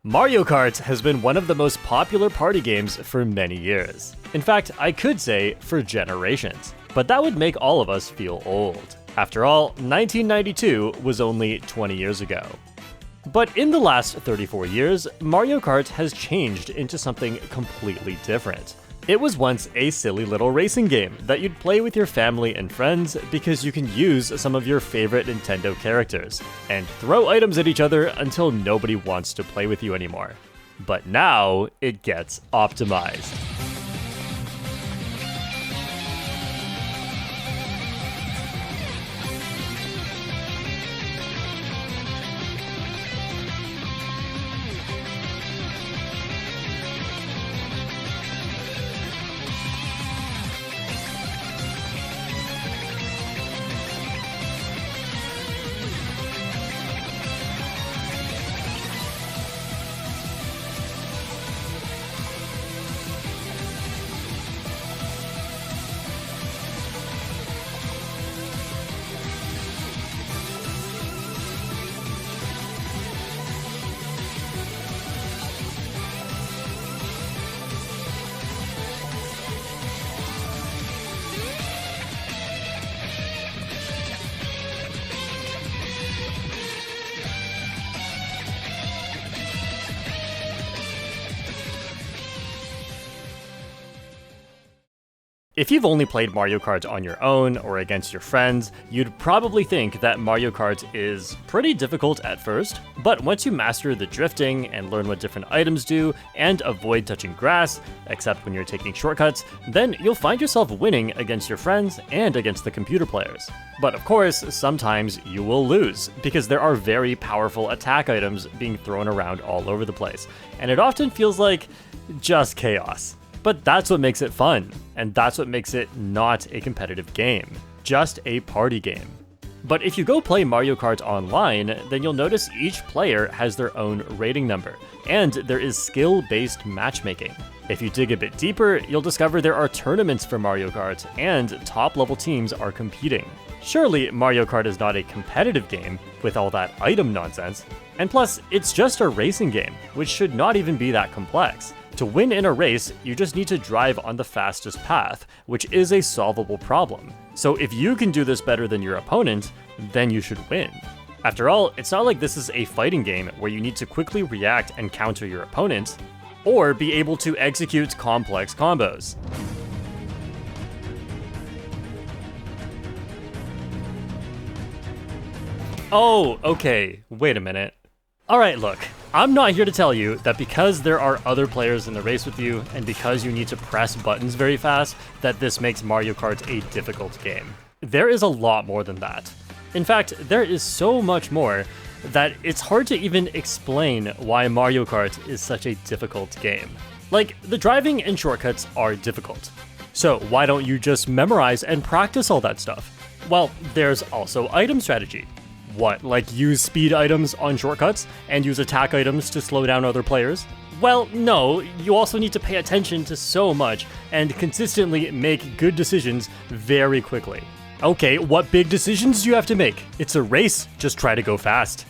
Mario Kart has been one of the most popular party games for many years. In fact, I could say for generations. But that would make all of us feel old. After all, 1992 was only 20 years ago. But in the last 34 years, Mario Kart has changed into something completely different. It was once a silly little racing game that you'd play with your family and friends because you can use some of your favorite Nintendo characters and throw items at each other until nobody wants to play with you anymore. But now it gets optimized. If you've only played Mario Kart on your own or against your friends, you'd probably think that Mario Kart is pretty difficult at first, but once you master the drifting and learn what different items do and avoid touching grass, except when you're taking shortcuts, then you'll find yourself winning against your friends and against the computer players. But of course, sometimes you will lose, because there are very powerful attack items being thrown around all over the place, and it often feels like just chaos. But that's what makes it fun, and that's what makes it not a competitive game, just a party game. But if you go play Mario Kart online, then you'll notice each player has their own rating number, and there is skill-based matchmaking. If you dig a bit deeper, you'll discover there are tournaments for Mario Kart, and top-level teams are competing. Surely, Mario Kart is not a competitive game with all that item nonsense. And plus, it's just a racing game, which should not even be that complex. To win in a race, you just need to drive on the fastest path, which is a solvable problem. So if you can do this better than your opponent, then you should win. After all, it's not like this is a fighting game where you need to quickly react and counter your opponent, or be able to execute complex combos. Oh, okay, wait a minute. Alright, look, I'm not here to tell you that because there are other players in the race with you, and because you need to press buttons very fast, that this makes Mario Kart a difficult game. There is a lot more than that. In fact, there is so much more that it's hard to even explain why Mario Kart is such a difficult game. Like, the driving and shortcuts are difficult. So why don't you just memorize and practice all that stuff? Well, there's also item strategy. What, like use speed items on shortcuts and use attack items to slow down other players? Well, no, you also need to pay attention to so much and consistently make good decisions very quickly. Okay, what big decisions do you have to make? It's a race, just try to go fast.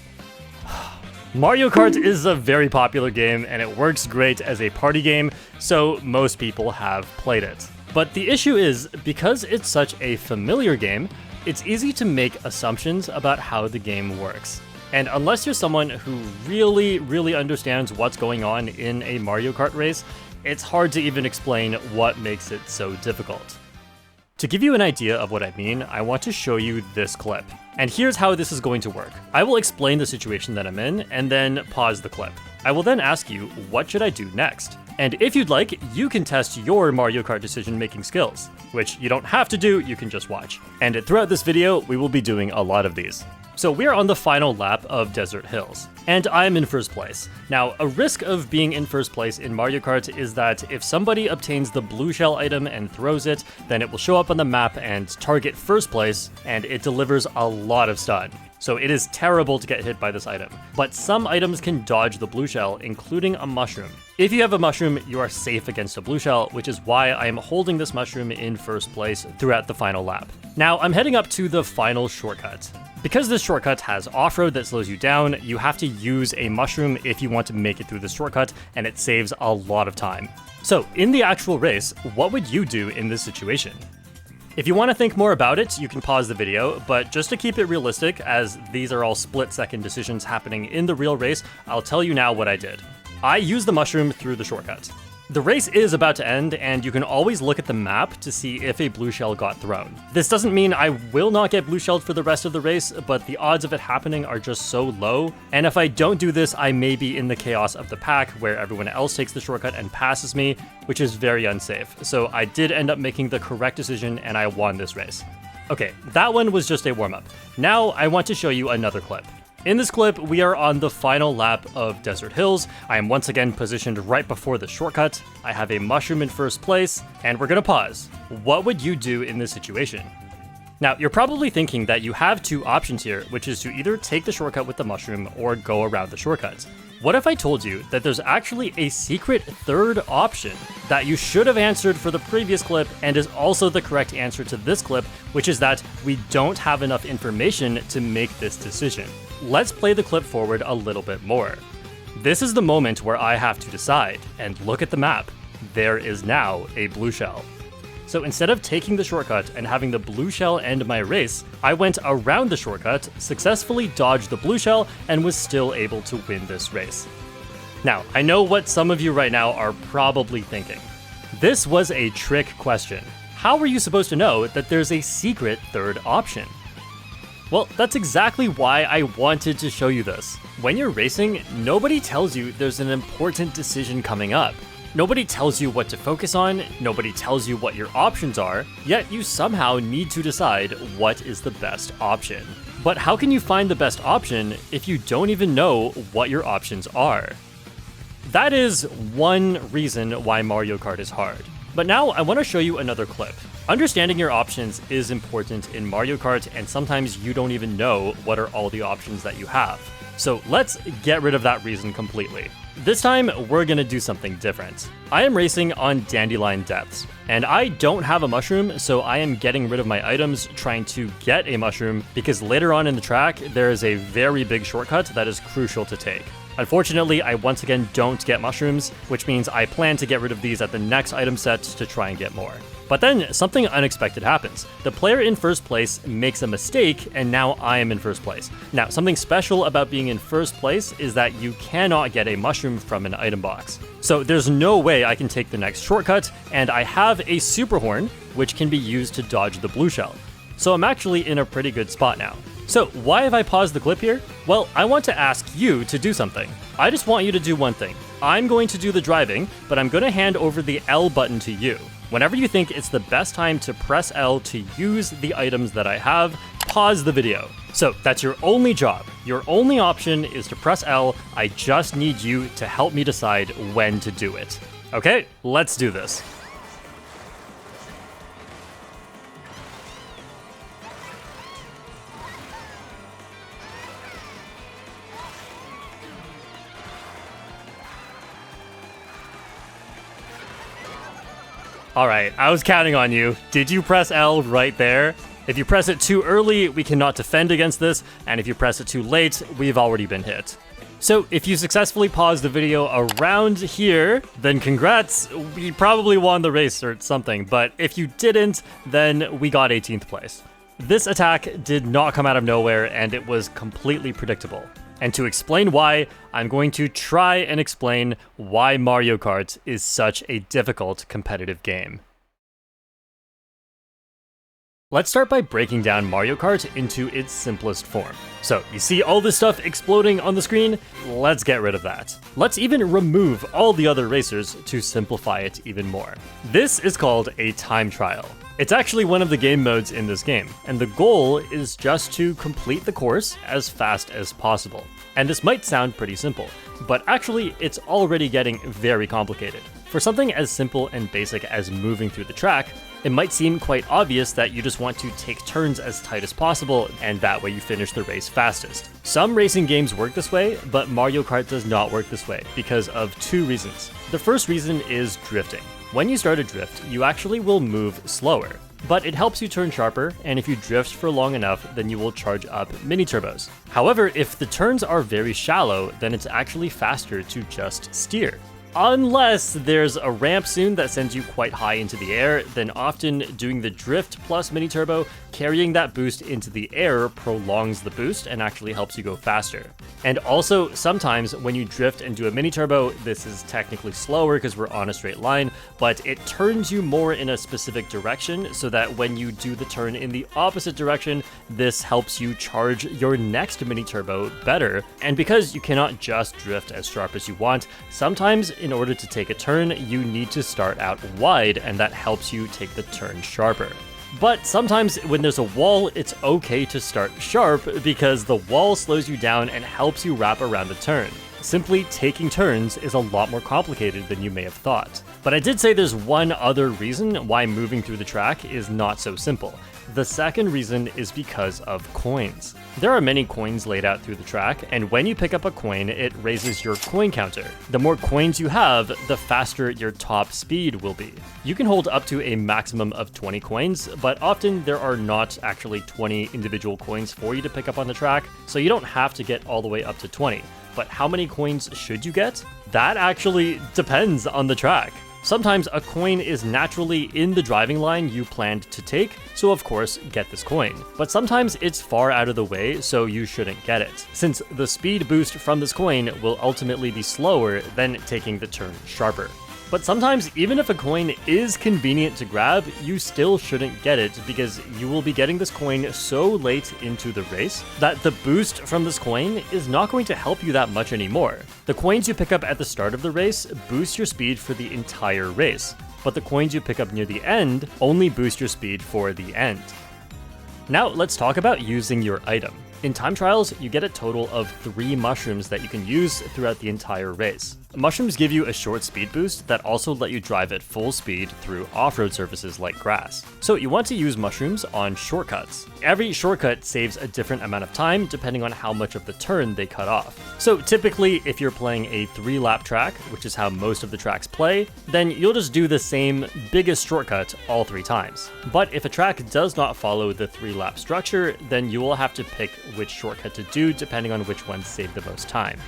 Mario Kart is a very popular game and it works great as a party game, so most people have played it. But the issue is, because it's such a familiar game, it's easy to make assumptions about how the game works. And unless you're someone who really understands what's going on in a Mario Kart race, it's hard to even explain what makes it so difficult. To give you an idea of what I mean, I want to show you this clip. And here's how this is going to work. I will explain the situation that I'm in, and then pause the clip. I will then ask you, what should I do next? And if you'd like, you can test your Mario Kart decision-making skills, which you don't have to do, you can just watch. And throughout this video, we will be doing a lot of these. So we're on the final lap of Desert Hills, and I'm in first place. Now, a risk of being in first place in Mario Kart is that if somebody obtains the blue shell item and throws it, then it will show up on the map and target first place, and it delivers a lot of stun. so it is terrible to get hit by this item. But some items can dodge the blue shell, including a mushroom. If you have a mushroom, you are safe against a blue shell, which is why I am holding this mushroom in first place throughout the final lap. Now, I'm heading up to the final shortcut. Because this shortcut has off-road that slows you down, you have to use a mushroom if you want to make it through this shortcut, and it saves a lot of time. So, in the actual race, what would you do in this situation? If you want to think more about it, you can pause the video, but just to keep it realistic, as these are all split-second decisions happening in the real race, I'll tell you now what I did. I used the mushroom through the shortcut. The race is about to end, and you can always look at the map to see if a blue shell got thrown. This doesn't mean I will not get blue shelled for the rest of the race, but the odds of it happening are just so low, and if I don't do this, I may be in the chaos of the pack where everyone else takes the shortcut and passes me, which is very unsafe. So I did end up making the correct decision, and I won this race. Okay, that one was just a warm-up. Now I want to show you another clip. In this clip, we are on the final lap of Desert Hills. I am once again positioned right before the shortcut. I have a mushroom in first place, and we're gonna pause. What would you do in this situation? Now, you're probably thinking that you have two options here, which is to either take the shortcut with the mushroom or go around the shortcut. What if I told you that there's actually a secret third option that you should have answered for the previous clip and is also the correct answer to this clip, which is that we don't have enough information to make this decision? Let's play the clip forward a little bit more. This is the moment where I have to decide, and look at the map. There is now a blue shell. So instead of taking the shortcut and having the blue shell end my race, I went around the shortcut, successfully dodged the blue shell, and was still able to win this race. Now, I know what some of you right now are probably thinking. This was a trick question. How were you supposed to know that there's a secret third option? Well, that's exactly why I wanted to show you this. When you're racing, nobody tells you there's an important decision coming up. Nobody tells you what to focus on, nobody tells you what your options are, yet you somehow need to decide what is the best option. But how can you find the best option if you don't even know what your options are? That is one reason why Mario Kart is hard. But now I want to show you another clip. Understanding your options is important in Mario Kart, and sometimes you don't even know what are all the options that you have. So let's get rid of that reason completely. This time, we're gonna do something different. I am racing on Dandelion Depths, and I don't have a mushroom, so I am getting rid of my items, trying to get a mushroom, because later on in the track, there is a very big shortcut that is crucial to take. Unfortunately, I once again don't get mushrooms, which means I plan to get rid of these at the next item set to try and get more. But then something unexpected happens. The player in first place makes a mistake, and now I am in first place. Now, something special about being in first place is that you cannot get a mushroom from an item box. So there's no way I can take the next shortcut, and I have a super horn, which can be used to dodge the blue shell. So I'm actually in a pretty good spot now. So why have I paused the clip here? Well, I want to ask you to do something. I just want you to do one thing. I'm going to do the driving, but I'm going to hand over the L button to you. Whenever you think it's the best time to press L to use the items that I have, pause the video. So that's your only job. Your only option is to press L. I just need you to help me decide when to do it. Okay, let's do this. Alright, I was counting on you. Did you press L right there? If you press it too early, we cannot defend against this, and if you press it too late, we've already been hit. So if you successfully paused the video around here, then congrats, we probably won the race or something, but if you didn't, then we got 18th place. This attack did not come out of nowhere, and it was completely predictable. And to explain why, I'm going to try and explain why Mario Kart is such a difficult competitive game. Let's start by breaking down Mario Kart into its simplest form. So, you see all this stuff exploding on the screen? Let's get rid of that. Let's even remove all the other racers to simplify it even more. This is called a time trial. It's actually one of the game modes in this game, and the goal is just to complete the course as fast as possible. And this might sound pretty simple, but actually it's already getting very complicated. For something as simple and basic as moving through the track, It might seem quite obvious that you just want to take turns as tight as possible, and that way you finish the race fastest. Some racing games work this way, but Mario Kart does not work this way because of two reasons. The first reason is drifting. When you start a drift, you actually will move slower, but it helps you turn sharper, and if you drift for long enough, then you will charge up mini turbos. However, if the turns are very shallow, then it's actually faster to just steer. Unless there's a ramp soon that sends you quite high into the air, then often doing the drift plus mini turbo, carrying that boost into the air prolongs the boost and actually helps you go faster. And also, sometimes when you drift and do a mini turbo, this is technically slower because we're on a straight line, but it turns you more in a specific direction so that when you do the turn in the opposite direction, this helps you charge your next mini turbo better. And because you cannot just drift as sharp as you want, sometimes in order to take a turn, you need to start out wide, and that helps you take the turn sharper. But sometimes when there's a wall, it's okay to start sharp because the wall slows you down and helps you wrap around the turn. Simply taking turns is a lot more complicated than you may have thought. But I did say there's one other reason why moving through the track is not so simple. The second reason is because of coins. There are many coins laid out through the track, and when you pick up a coin, it raises your coin counter. The more coins you have, the faster your top speed will be. You can hold up to a maximum of 20 coins, but often there are not actually 20 individual coins for you to pick up on the track, so you don't have to get all the way up to 20. But how many coins should you get? That actually depends on the track. Sometimes a coin is naturally in the driving line you planned to take, so of course get this coin. But sometimes it's far out of the way, so you shouldn't get it, since the speed boost from this coin will ultimately be slower than taking the turn sharper. But sometimes, even if a coin is convenient to grab, you still shouldn't get it because you will be getting this coin so late into the race that the boost from this coin is not going to help you that much anymore. The coins you pick up at the start of the race boost your speed for the entire race, but the coins you pick up near the end only boost your speed for the end. Now let's talk about using your item. In time trials, you get a total of 3 mushrooms that you can use throughout the entire race. Mushrooms give you a short speed boost that also let you drive at full speed through off-road surfaces like grass. So you want to use mushrooms on shortcuts. Every shortcut saves a different amount of time depending on how much of the turn they cut off. So typically, if you're playing a 3-lap track, which is how most of the tracks play, then you'll just do the same biggest shortcut all 3 times. But if a track does not follow the 3-lap structure, then you will have to pick which shortcut to do depending on which ones save the most time.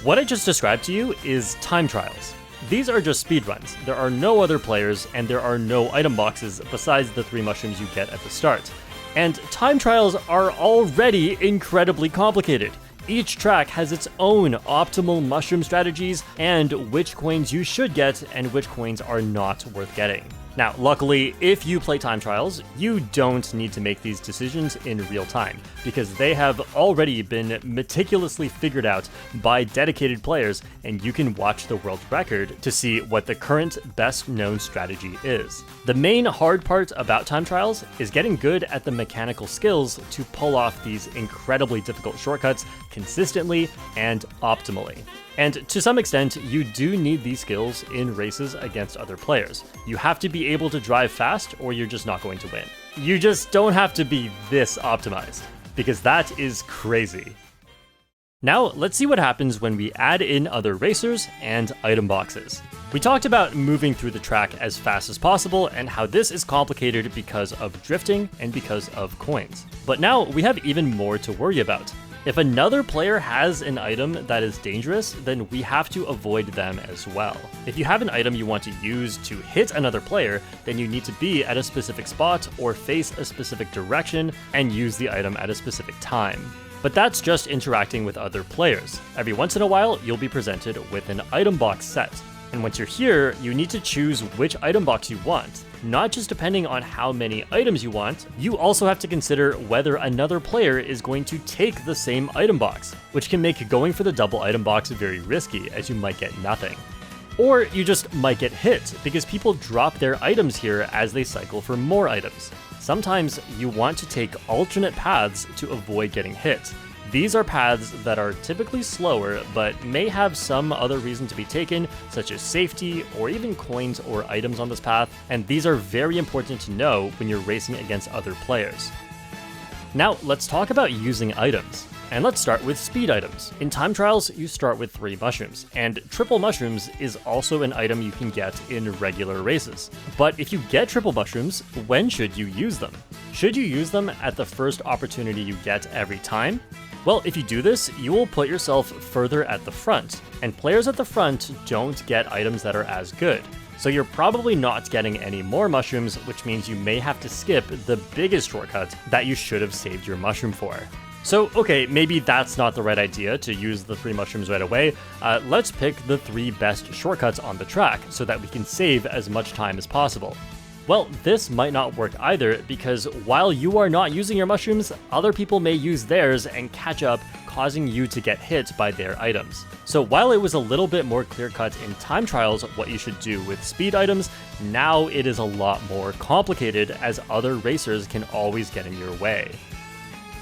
What I just described to you is time trials. These are just speedruns. There are no other players, and there are no item boxes besides the 3 mushrooms you get at the start. And time trials are already incredibly complicated. Each track has its own optimal mushroom strategies and which coins you should get and which coins are not worth getting. Now, luckily, if you play time trials, you don't need to make these decisions in real time, because they have already been meticulously figured out by dedicated players, and you can watch the world record to see what the current best known strategy is. The main hard part about time trials is getting good at the mechanical skills to pull off these incredibly difficult shortcuts consistently and optimally. And to some extent, you do need these skills in races against other players. You have to be able to drive fast or you're just not going to win. You just don't have to be this optimized, because that is crazy. Now, let's see what happens when we add in other racers and item boxes. We talked about moving through the track as fast as possible and how this is complicated because of drifting and because of coins. But now we have even more to worry about. If another player has an item that is dangerous, then we have to avoid them as well. If you have an item you want to use to hit another player, then you need to be at a specific spot or face a specific direction and use the item at a specific time. But that's just interacting with other players. Every once in a while, you'll be presented with an item box set. And once you're here, you need to choose which item box you want. Not just depending on how many items you want, you also have to consider whether another player is going to take the same item box, which can make going for the double item box very risky, as you might get nothing. Or you just might get hit, because people drop their items here as they cycle for more items. Sometimes you want to take alternate paths to avoid getting hit. These are paths that are typically slower, but may have some other reason to be taken, such as safety, or even coins or items on this path, and these are very important to know when you're racing against other players. Now, let's talk about using items. And let's start with speed items. In time trials, you start with 3 mushrooms, and triple mushrooms is also an item you can get in regular races. But if you get triple mushrooms, when should you use them? Should you use them at the first opportunity you get every time? Well, if you do this, you will put yourself further at the front, and players at the front don't get items that are as good. So you're probably not getting any more mushrooms, which means you may have to skip the biggest shortcut that you should have saved your mushroom for. So, okay, maybe that's not the right idea to use the 3 mushrooms right away. Let's pick the 3 best shortcuts on the track so that we can save as much time as possible. Well, this might not work either, because while you are not using your mushrooms, other people may use theirs and catch up, causing you to get hit by their items. So while it was a little bit more clear-cut in time trials what you should do with speed items, now it is a lot more complicated, as other racers can always get in your way.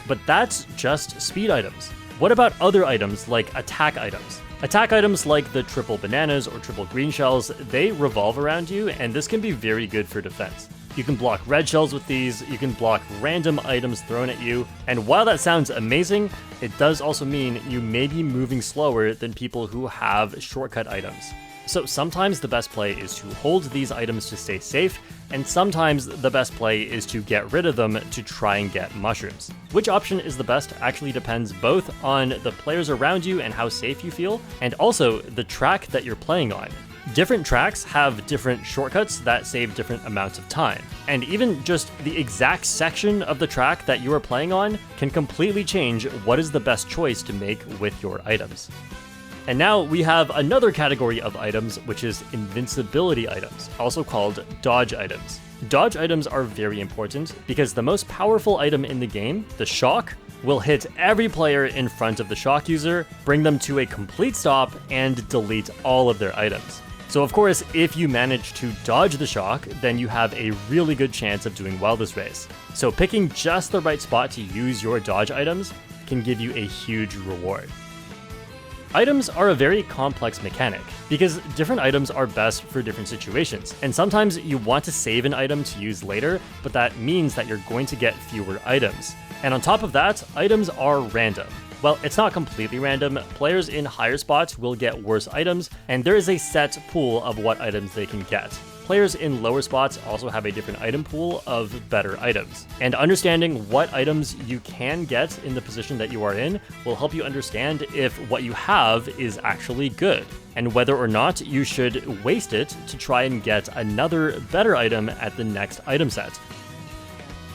But that's just speed items. What about other items like attack items? Attack items like the triple bananas or triple green shells, they revolve around you, and this can be very good for defense. You can block red shells with these, you can block random items thrown at you, and while that sounds amazing, it does also mean you may be moving slower than people who have shortcut items. So sometimes the best play is to hold these items to stay safe, and sometimes the best play is to get rid of them to try and get mushrooms. Which option is the best actually depends both on the players around you and how safe you feel, and also the track that you're playing on. Different tracks have different shortcuts that save different amounts of time, and even just the exact section of the track that you are playing on can completely change what is the best choice to make with your items. And now we have another category of items, which is invincibility items, also called dodge items. Dodge items are very important because the most powerful item in the game, the shock, will hit every player in front of the shock user, bring them to a complete stop, and delete all of their items. So of course, if you manage to dodge the shock, then you have a really good chance of doing well this race. So picking just the right spot to use your dodge items can give you a huge reward. Items are a very complex mechanic, because different items are best for different situations, and sometimes you want to save an item to use later, but that means that you're going to get fewer items. And on top of that, items are random. Well, it's not completely random. Players in higher spots will get worse items, and there is a set pool of what items they can get. Players in lower spots also have a different item pool of better items. And understanding what items you can get in the position that you are in will help you understand if what you have is actually good, and whether or not you should waste it to try and get another better item at the next item set.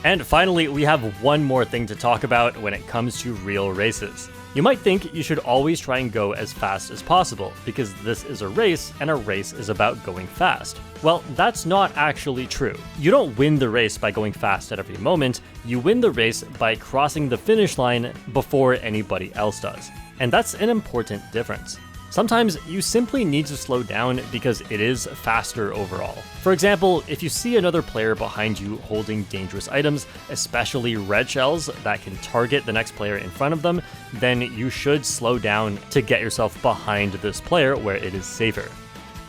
And finally, we have one more thing to talk about when it comes to real races. You might think you should always try and go as fast as possible, because this is a race, and a race is about going fast. Well, that's not actually true. You don't win the race by going fast at every moment, you win the race by crossing the finish line before anybody else does. And that's an important difference. Sometimes you simply need to slow down because it is faster overall. For example, if you see another player behind you holding dangerous items, especially red shells that can target the next player in front of them, then you should slow down to get yourself behind this player where it is safer.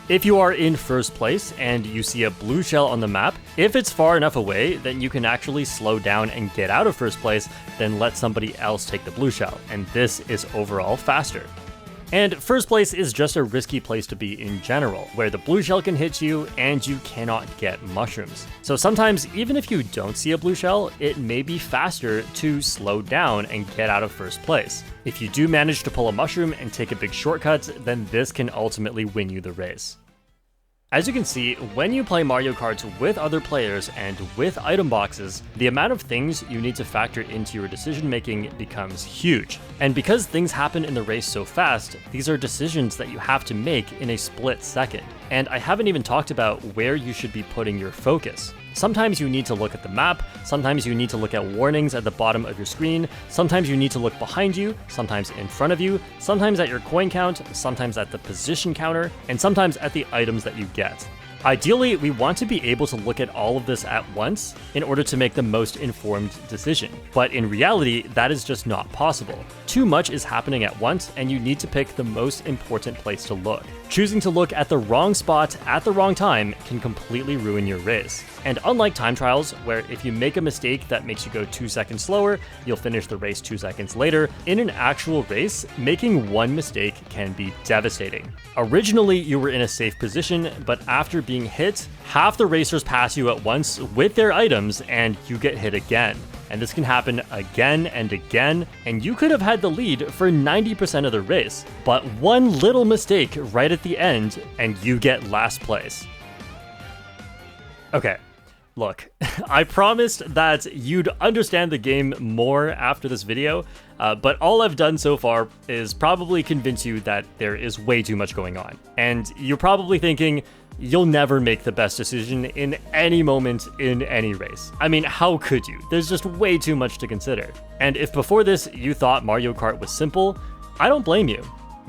If you are in first place and you see a blue shell on the map, if it's far enough away, then you can actually slow down and get out of first place, then let somebody else take the blue shell, and this is overall faster. And first place is just a risky place to be in general, where the blue shell can hit you and you cannot get mushrooms. So sometimes, even if you don't see a blue shell, it may be faster to slow down and get out of first place. If you do manage to pull a mushroom and take a big shortcut, then this can ultimately win you the race. As you can see, when you play Mario Kart with other players and with item boxes, the amount of things you need to factor into your decision making becomes huge. And because things happen in the race so fast, these are decisions that you have to make in a split second. And I haven't even talked about where you should be putting your focus. Sometimes you need to look at the map, sometimes you need to look at warnings at the bottom of your screen, sometimes you need to look behind you, sometimes in front of you, sometimes at your coin count, sometimes at the position counter, and sometimes at the items that you get. Ideally, we want to be able to look at all of this at once in order to make the most informed decision. But in reality, that is just not possible. Too much is happening at once, and you need to pick the most important place to look. Choosing to look at the wrong spot at the wrong time can completely ruin your race. And unlike time trials, where if you make a mistake that makes you go 2 seconds slower, you'll finish the race 2 seconds later, in an actual race, making one mistake can be devastating. Originally, you were in a safe position, but after being hit, half the racers pass you at once with their items, and you get hit again. And this can happen again and again, and you could have had the lead for 90% of the race, but one little mistake right at the end, and you get last place. Okay, look, I promised that you'd understand the game more after this video, but all I've done so far is probably convince you that there is way too much going on. And you're probably thinking, you'll never make the best decision in any moment in any race. I mean, how could you? There's just way too much to consider. And if before this you thought Mario Kart was simple, I don't blame you.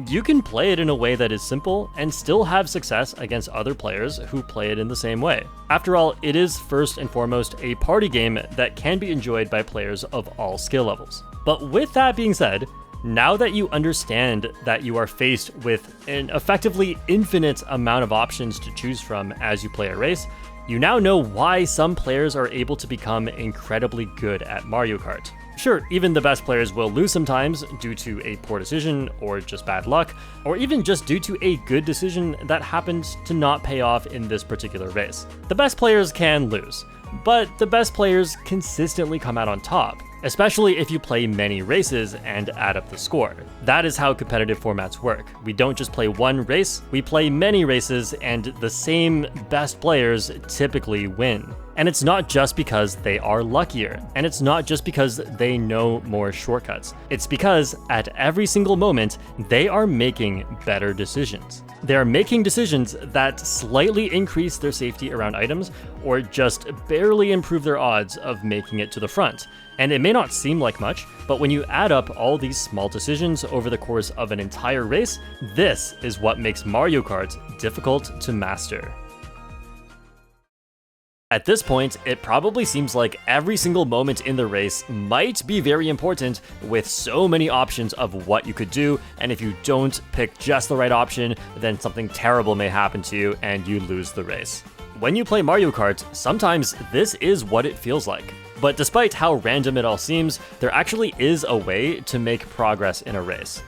You can play it in a way that is simple and still have success against other players who play it in the same way. After all, it is first and foremost a party game that can be enjoyed by players of all skill levels. But with that being said, now that you understand that you are faced with an effectively infinite amount of options to choose from as you play a race, you now know why some players are able to become incredibly good at Mario Kart. Sure, even the best players will lose sometimes due to a poor decision or just bad luck, or even just due to a good decision that happens to not pay off in this particular race. The best players can lose, but the best players consistently come out on top, especially if you play many races and add up the score. That is how competitive formats work. We don't just play one race, we play many races, and the same best players typically win. And it's not just because they are luckier, and it's not just because they know more shortcuts. It's because at every single moment, they are making better decisions. They are making decisions that slightly increase their safety around items, or just barely improve their odds of making it to the front. And it may not seem like much, but when you add up all these small decisions over the course of an entire race, this is what makes Mario Kart difficult to master. At this point, it probably seems like every single moment in the race might be very important, with so many options of what you could do, and if you don't pick just the right option, then something terrible may happen to you and you lose the race. When you play Mario Kart, sometimes this is what it feels like. But despite how random it all seems, there actually is a way to make progress in a race.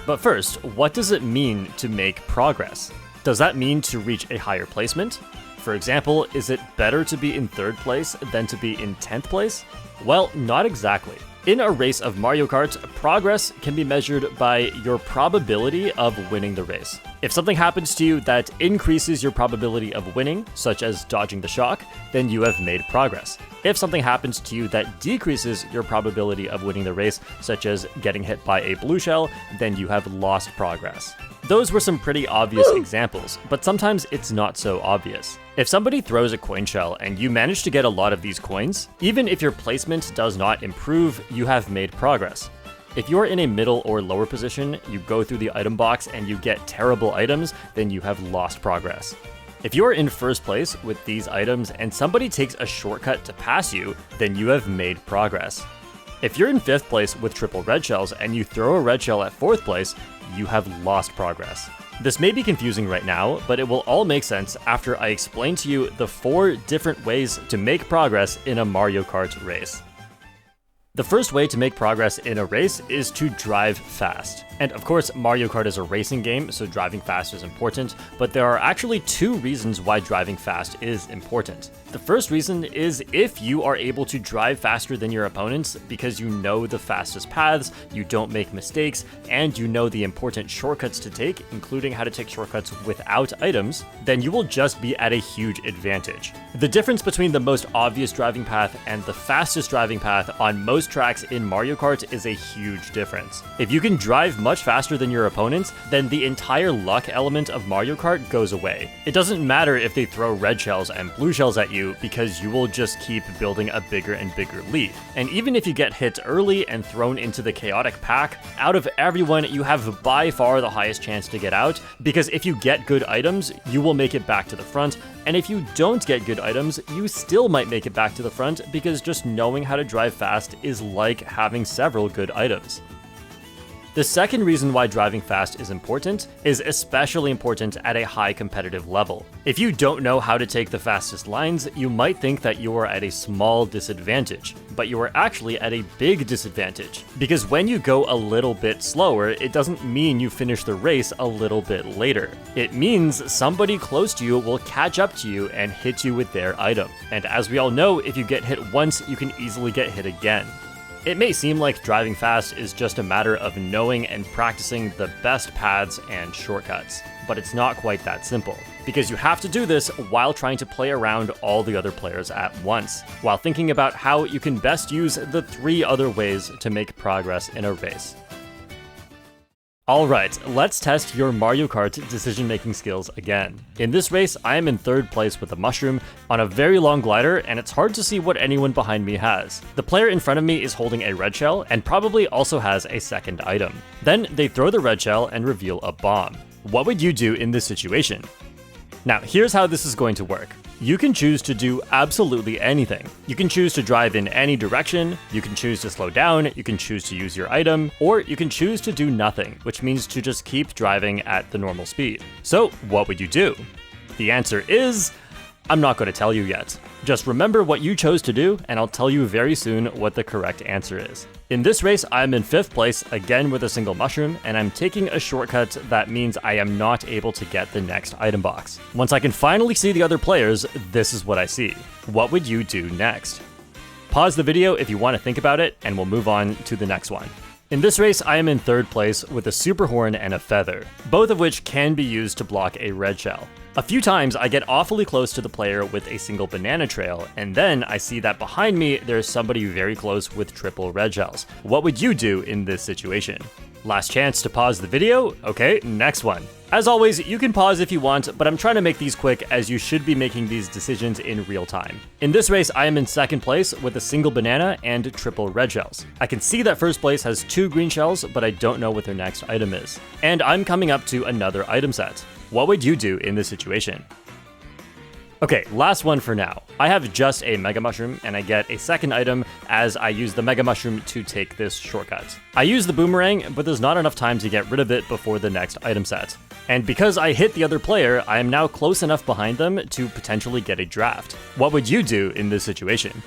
But first, what does it mean to make progress? Does that mean to reach a higher placement? For example, is it better to be in 3rd place than to be in 10th place? Well, not exactly. In a race of Mario Kart, progress can be measured by your probability of winning the race. If something happens to you that increases your probability of winning, such as dodging the shock, then you have made progress. If something happens to you that decreases your probability of winning the race, such as getting hit by a blue shell, then you have lost progress. Those were some pretty obvious examples, but sometimes it's not so obvious. If somebody throws a coin shell and you manage to get a lot of these coins, even if your placement does not improve, you have made progress. If you're in a middle or lower position, you go through the item box and you get terrible items, then you have lost progress. If you're in 1st place with these items and somebody takes a shortcut to pass you, then you have made progress. If you're in 5th place with triple red shells and you throw a red shell at 4th place, you have lost progress. This may be confusing right now, but it will all make sense after I explain to you the 4 different ways to make progress in a Mario Kart race. The first way to make progress in a race is to drive fast. And of course, Mario Kart is a racing game, so driving fast is important, but there are actually 2 reasons why driving fast is important. The first reason is if you are able to drive faster than your opponents because you know the fastest paths, you don't make mistakes, and you know the important shortcuts to take, including how to take shortcuts without items, then you will just be at a huge advantage. The difference between the most obvious driving path and the fastest driving path on most tracks in Mario Kart is a huge difference. If you can drive much faster than your opponents, then the entire luck element of Mario Kart goes away. It doesn't matter if they throw red shells and blue shells at you, because you will just keep building a bigger and bigger lead. And even if you get hit early and thrown into the chaotic pack, out of everyone, you have by far the highest chance to get out, because if you get good items, you will make it back to the front, And if you don't get good items, you still might make it back to the front because just knowing how to drive fast is like having several good items. The second reason why driving fast is important is especially important at a high competitive level. If you don't know how to take the fastest lines, you might think that you are at a small disadvantage, but you are actually at a big disadvantage. Because when you go a little bit slower, it doesn't mean you finish the race a little bit later. It means somebody close to you will catch up to you and hit you with their item. And as we all know, if you get hit once, you can easily get hit again. It may seem like driving fast is just a matter of knowing and practicing the best paths and shortcuts, but it's not quite that simple, because you have to do this while trying to play around all the other players at once, while thinking about how you can best use the 3 other ways to make progress in a race. Alright, let's test your Mario Kart decision-making skills again. In this race, I am in 3rd place with a mushroom on a very long glider, and it's hard to see what anyone behind me has. The player in front of me is holding a red shell, and probably also has a second item. Then they throw the red shell and reveal a bomb. What would you do in this situation? Now, here's how this is going to work. You can choose to do absolutely anything. You can choose to drive in any direction, you can choose to slow down, you can choose to use your item, or you can choose to do nothing, which means to just keep driving at the normal speed. So, what would you do? The answer is, I'm not going to tell you yet. Just remember what you chose to do, and I'll tell you very soon what the correct answer is. In this race, I'm in 5th place, again with a single mushroom, and I'm taking a shortcut that means I am not able to get the next item box. Once I can finally see the other players, this is what I see. What would you do next? Pause the video if you want to think about it, and we'll move on to the next one. In this race, I am in 3rd place with a super horn and a feather, both of which can be used to block a red shell. A few times I get awfully close to the player with a single banana trail, and then I see that behind me there's somebody very close with triple red shells. What would you do in this situation? Last chance to pause the video? Okay, next one. As always, you can pause if you want, but I'm trying to make these quick as you should be making these decisions in real time. In this race, I am in 2nd place with a single banana and triple red shells. I can see that 1st place has 2 green shells, but I don't know what their next item is. And I'm coming up to another item set. What would you do in this situation? Okay, last one for now. I have just a Mega Mushroom, and I get a second item as I use the Mega Mushroom to take this shortcut. I use the Boomerang, but there's not enough time to get rid of it before the next item set. And because I hit the other player, I am now close enough behind them to potentially get a draft. What would you do in this situation?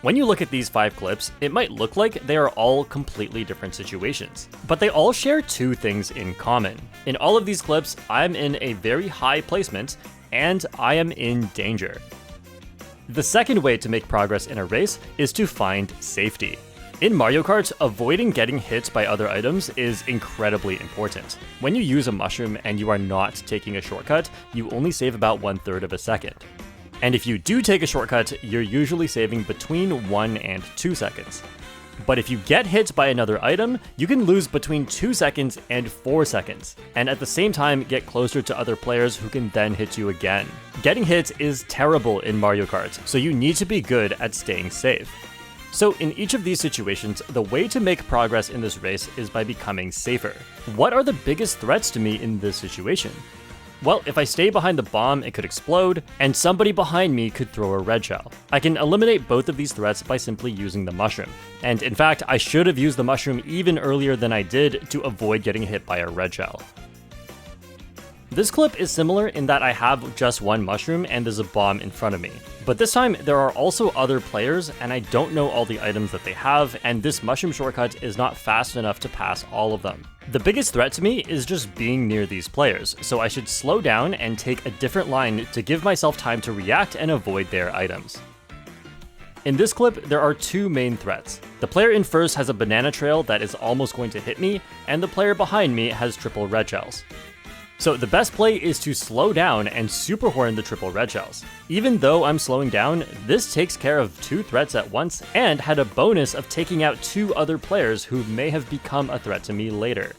When you look at these 5 clips, it might look like they are all completely different situations, but they all share 2 things in common. In all of these clips, I'm in a very high placement, and I am in danger. The second way to make progress in a race is to find safety. In Mario Kart, avoiding getting hit by other items is incredibly important. When you use a mushroom and you are not taking a shortcut, you only save about 1/3 of a second. And if you do take a shortcut, you're usually saving between 1 and 2 seconds. But if you get hit by another item, you can lose between 2 seconds and 4 seconds, and at the same time get closer to other players who can then hit you again. Getting hit is terrible in Mario Kart, so you need to be good at staying safe. So in each of these situations, the way to make progress in this race is by becoming safer. What are the biggest threats to me in this situation? Well, if I stay behind the bomb, it could explode, and somebody behind me could throw a red shell. I can eliminate both of these threats by simply using the mushroom. And in fact, I should have used the mushroom even earlier than I did to avoid getting hit by a red shell. This clip is similar in that I have just one mushroom and there's a bomb in front of me. But this time, there are also other players, and I don't know all the items that they have, and this mushroom shortcut is not fast enough to pass all of them. The biggest threat to me is just being near these players, so I should slow down and take a different line to give myself time to react and avoid their items. In this clip, there are 2 main threats. The player in first has a banana trail that is almost going to hit me, and the player behind me has triple red shells. So the best play is to slow down and super horn the triple red shells. Even though I'm slowing down, this takes care of 2 threats at once and had a bonus of taking out 2 other players who may have become a threat to me later.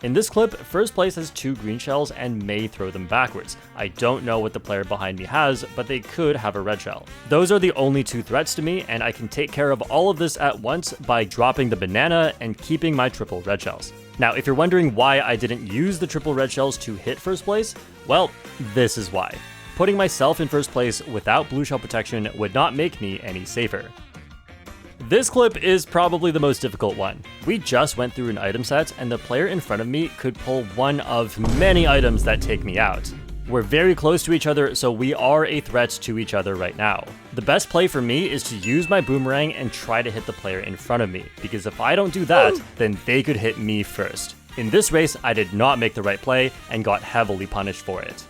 In this clip, first place has 2 green shells and may throw them backwards. I don't know what the player behind me has, but they could have a red shell. Those are the only 2 threats to me, and I can take care of all of this at once by dropping the banana and keeping my triple red shells. Now, if you're wondering why I didn't use the triple red shells to hit first place, well, this is why. Putting myself in first place without blue shell protection would not make me any safer. This clip is probably the most difficult one. We just went through an item set, and the player in front of me could pull one of many items that take me out. We're very close to each other, so we are a threat to each other right now. The best play for me is to use my boomerang and try to hit the player in front of me, because if I don't do that, then they could hit me first. In this race, I did not make the right play and got heavily punished for it.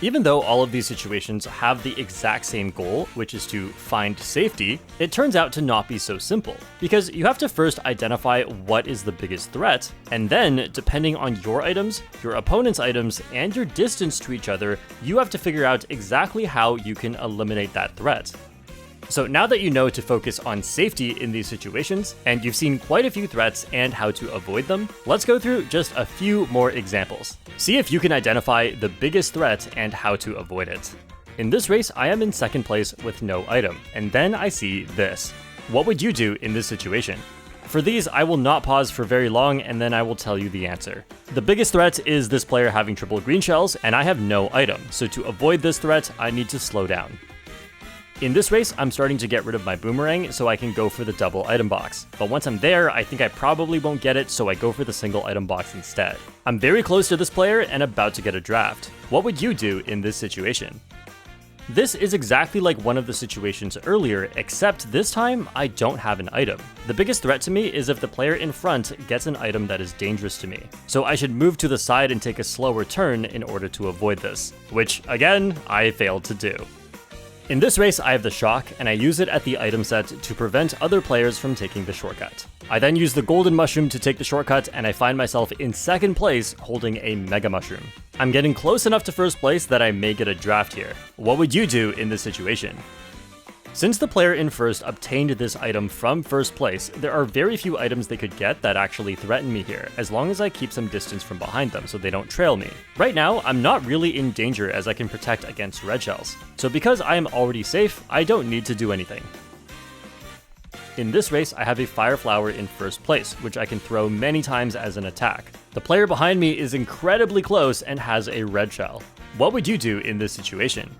Even though all of these situations have the exact same goal, which is to find safety, it turns out to not be so simple, because you have to first identify what is the biggest threat, and then, depending on your items, your opponent's items, and your distance to each other, you have to figure out exactly how you can eliminate that threat. So now that you know to focus on safety in these situations, and you've seen quite a few threats and how to avoid them, let's go through just a few more examples. See if you can identify the biggest threat and how to avoid it. In this race, I am in second place with no item, and then I see this. What would you do in this situation? For these, I will not pause for very long, and then I will tell you the answer. The biggest threat is this player having triple green shells, and I have no item, so to avoid this threat, I need to slow down. In this race, I'm starting to get rid of my boomerang so I can go for the double item box. But once I'm there, I think I probably won't get it, so I go for the single item box instead. I'm very close to this player and about to get a draft. What would you do in this situation? This is exactly like one of the situations earlier, except this time, I don't have an item. The biggest threat to me is if the player in front gets an item that is dangerous to me. So I should move to the side and take a slower turn in order to avoid this, which, again, I failed to do. In this race, I have the shock, and I use it at the item set to prevent other players from taking the shortcut. I then use the golden mushroom to take the shortcut, and I find myself in second place holding a mega mushroom. I'm getting close enough to first place that I may get a draft here. What would you do in this situation? Since the player in first obtained this item from first place, there are very few items they could get that actually threaten me here, as long as I keep some distance from behind them so they don't trail me. Right now, I'm not really in danger as I can protect against red shells, so because I am already safe, I don't need to do anything. In this race, I have a fire flower in first place, which I can throw many times as an attack. The player behind me is incredibly close and has a red shell. What would you do in this situation?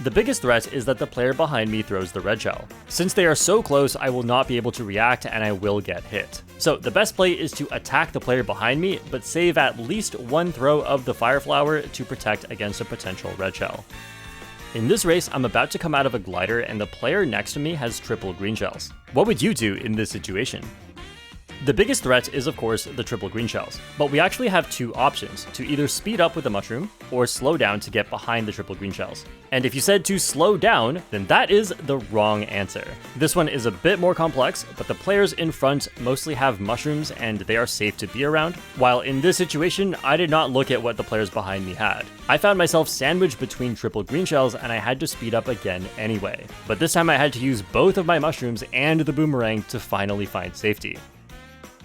The biggest threat is that the player behind me throws the red shell. Since they are so close, I will not be able to react and I will get hit. So the best play is to attack the player behind me, but save at least one throw of the fire flower to protect against a potential red shell. In this race, I'm about to come out of a glider and the player next to me has triple green shells. What would you do in this situation? The biggest threat is of course the triple green shells, but we actually have 2 options, to either speed up with the mushroom or slow down to get behind the triple green shells. And if you said to slow down, then that is the wrong answer. This one is a bit more complex, but the players in front mostly have mushrooms and they are safe to be around, while in this situation, I did not look at what the players behind me had. I found myself sandwiched between triple green shells and I had to speed up again anyway. But this time I had to use both of my mushrooms and the boomerang to finally find safety.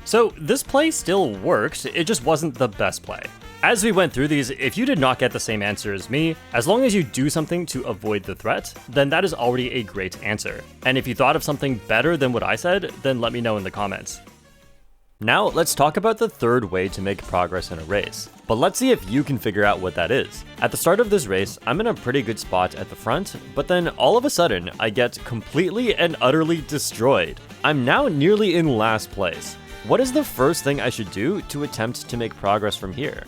So this play still worked, it just wasn't the best play. As we went through these, if you did not get the same answer as me, as long as you do something to avoid the threat, then that is already a great answer. And if you thought of something better than what I said, then let me know in the comments. Now let's talk about the third way to make progress in a race. But let's see if you can figure out what that is. At the start of this race, I'm in a pretty good spot at the front, but then all of a sudden, I get completely and utterly destroyed. I'm now nearly in last place. What is the first thing I should do to attempt to make progress from here?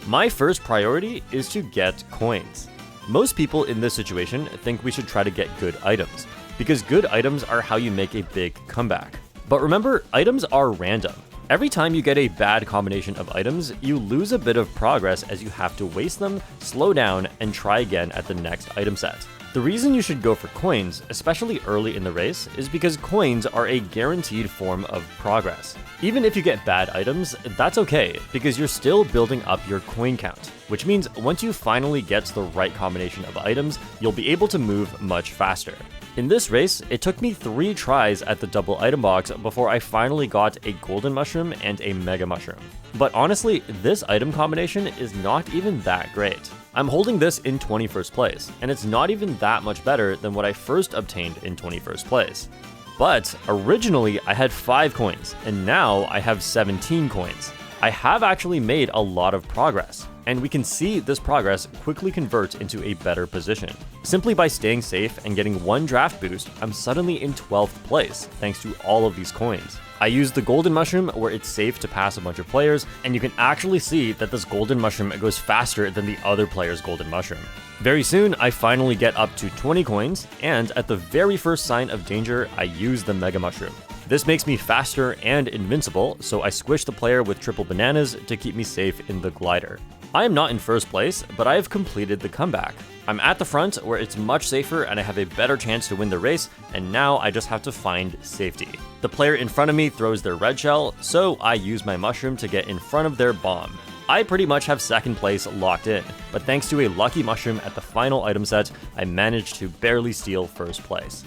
My first priority is to get coins. Most people in this situation think we should try to get good items, because good items are how you make a big comeback. But remember, items are random. Every time you get a bad combination of items, you lose a bit of progress as you have to waste them, slow down, and try again at the next item set. The reason you should go for coins, especially early in the race, is because coins are a guaranteed form of progress. Even if you get bad items, that's okay, because you're still building up your coin count, which means once you finally get the right combination of items, you'll be able to move much faster. In this race, it took me 3 tries at the double item box before I finally got a golden mushroom and a mega mushroom. But honestly, this item combination is not even that great. I'm holding this in 21st place, and it's not even that much better than what I first obtained in 21st place. But originally I had 5 coins, and now I have 17 coins. I have actually made a lot of progress, and we can see this progress quickly convert into a better position. Simply by staying safe and getting 1 draft boost, I'm suddenly in 12th place, thanks to all of these coins. I used the golden mushroom where it's safe to pass a bunch of players, and you can actually see that this golden mushroom goes faster than the other player's golden mushroom. Very soon, I finally get up to 20 coins, and at the very first sign of danger, I use the mega mushroom. This makes me faster and invincible, so I squish the player with triple bananas to keep me safe in the glider. I am not in first place, but I have completed the comeback. I'm at the front where it's much safer and I have a better chance to win the race, and now I just have to find safety. The player in front of me throws their red shell, so I use my mushroom to get in front of their bomb. I pretty much have second place locked in, but thanks to a lucky mushroom at the final item set, I managed to barely steal first place.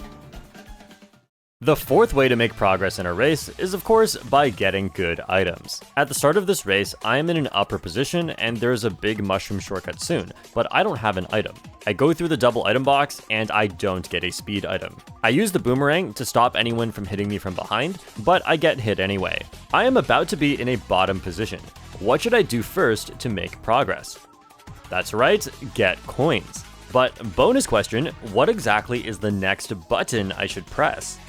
The fourth way to make progress in a race is of course by getting good items. At the start of this race, I am in an upper position and there's a big mushroom shortcut soon, but I don't have an item. I go through the double item box and I don't get a speed item. I use the boomerang to stop anyone from hitting me from behind, but I get hit anyway. I am about to be in a bottom position. What should I do first to make progress? That's right, get coins. But bonus question, what exactly is the next button I should press?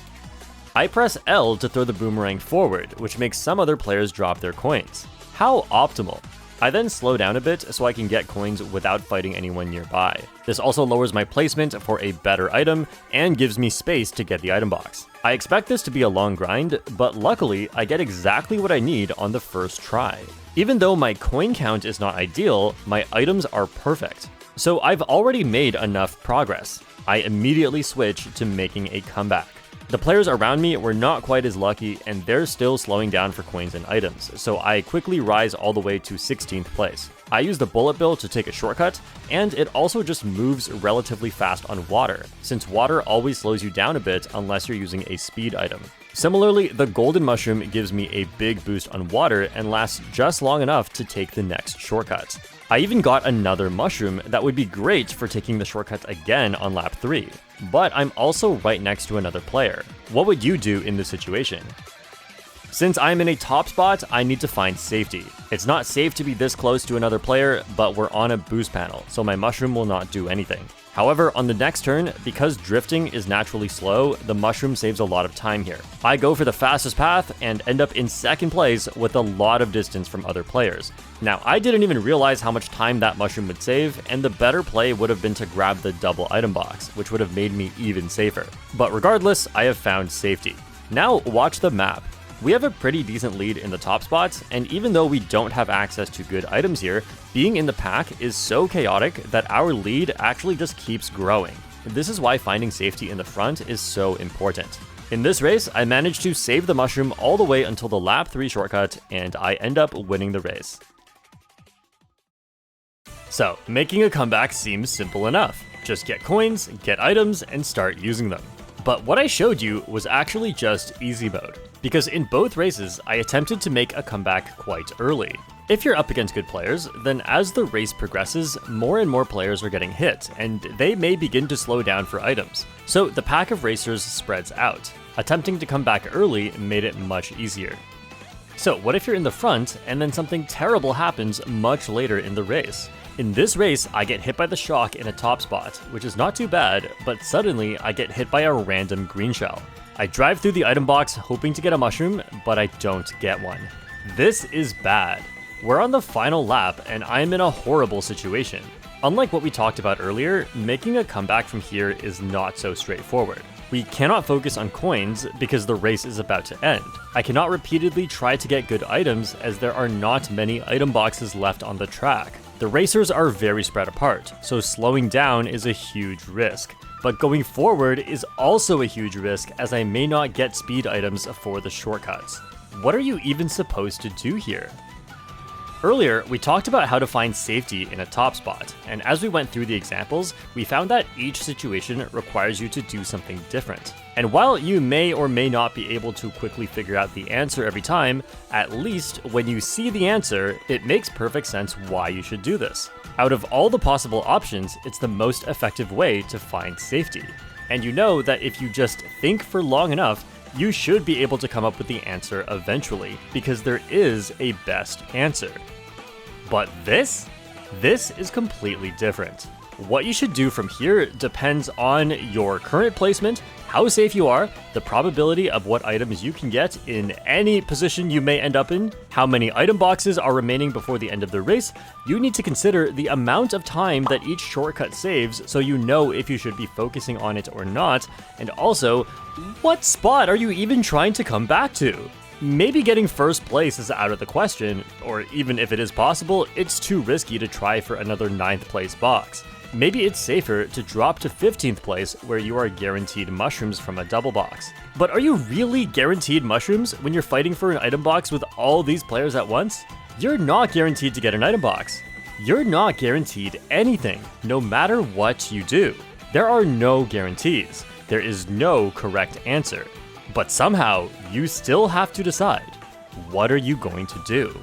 I press L to throw the boomerang forward, which makes some other players drop their coins. How optimal! I then slow down a bit so I can get coins without fighting anyone nearby. This also lowers my placement for a better item and gives me space to get the item box. I expect this to be a long grind, but luckily I get exactly what I need on the first try. Even though my coin count is not ideal, my items are perfect. So I've already made enough progress. I immediately switch to making a comeback. The players around me were not quite as lucky, and they're still slowing down for coins and items, so I quickly rise all the way to 16th place. I use the bullet bill to take a shortcut, and it also just moves relatively fast on water, since water always slows you down a bit unless you're using a speed item. Similarly, the golden mushroom gives me a big boost on water and lasts just long enough to take the next shortcut. I even got another mushroom that would be great for taking the shortcut again on lap 3. But I'm also right next to another player. What would you do in this situation? Since I'm in a top spot, I need to find safety. It's not safe to be this close to another player, but we're on a boost panel, so my mushroom will not do anything. However, on the next turn, because drifting is naturally slow, the mushroom saves a lot of time here. I go for the fastest path and end up in second place with a lot of distance from other players. Now, I didn't even realize how much time that mushroom would save, and the better play would have been to grab the double item box, which would have made me even safer. But regardless, I have found safety. Now, watch the map. We have a pretty decent lead in the top spots, and even though we don't have access to good items here, being in the pack is so chaotic that our lead actually just keeps growing. This is why finding safety in the front is so important. In this race, I managed to save the mushroom all the way until the lap 3 shortcut, and I end up winning the race. So, making a comeback seems simple enough. Just get coins, get items, and start using them. But what I showed you was actually just easy mode, because in both races, I attempted to make a comeback quite early. If you're up against good players, then as the race progresses, more and more players are getting hit, and they may begin to slow down for items. So the pack of racers spreads out. Attempting to come back early made it much easier. So what if you're in the front, and then something terrible happens much later in the race? In this race, I get hit by the shock in a top spot, which is not too bad, but suddenly I get hit by a random green shell. I drive through the item box hoping to get a mushroom, but I don't get one. This is bad. We're on the final lap, and I'm in a horrible situation. Unlike what we talked about earlier, making a comeback from here is not so straightforward. We cannot focus on coins because the race is about to end. I cannot repeatedly try to get good items as there are not many item boxes left on the track. The racers are very spread apart, so slowing down is a huge risk. But going forward is also a huge risk as I may not get speed items for the shortcuts. What are you even supposed to do here? Earlier, we talked about how to find safety in a top spot, and as we went through the examples, we found that each situation requires you to do something different. And while you may or may not be able to quickly figure out the answer every time, at least when you see the answer, it makes perfect sense why you should do this. Out of all the possible options, it's the most effective way to find safety. And you know that if you just think for long enough, you should be able to come up with the answer eventually, because there is a best answer. But this is completely different. What you should do from here depends on your current placement, how safe you are, the probability of what items you can get in any position you may end up in, how many item boxes are remaining before the end of the race. You need to consider the amount of time that each shortcut saves so you know if you should be focusing on it or not, and also, what spot are you even trying to come back to? Maybe getting first place is out of the question, or even if it is possible, it's too risky to try for another 9th place box. Maybe it's safer to drop to 15th place where you are guaranteed mushrooms from a double box. But are you really guaranteed mushrooms when you're fighting for an item box with all these players at once? You're not guaranteed to get an item box. You're not guaranteed anything, no matter what you do. There are no guarantees. There is no correct answer. But somehow, you still have to decide, what are you going to do?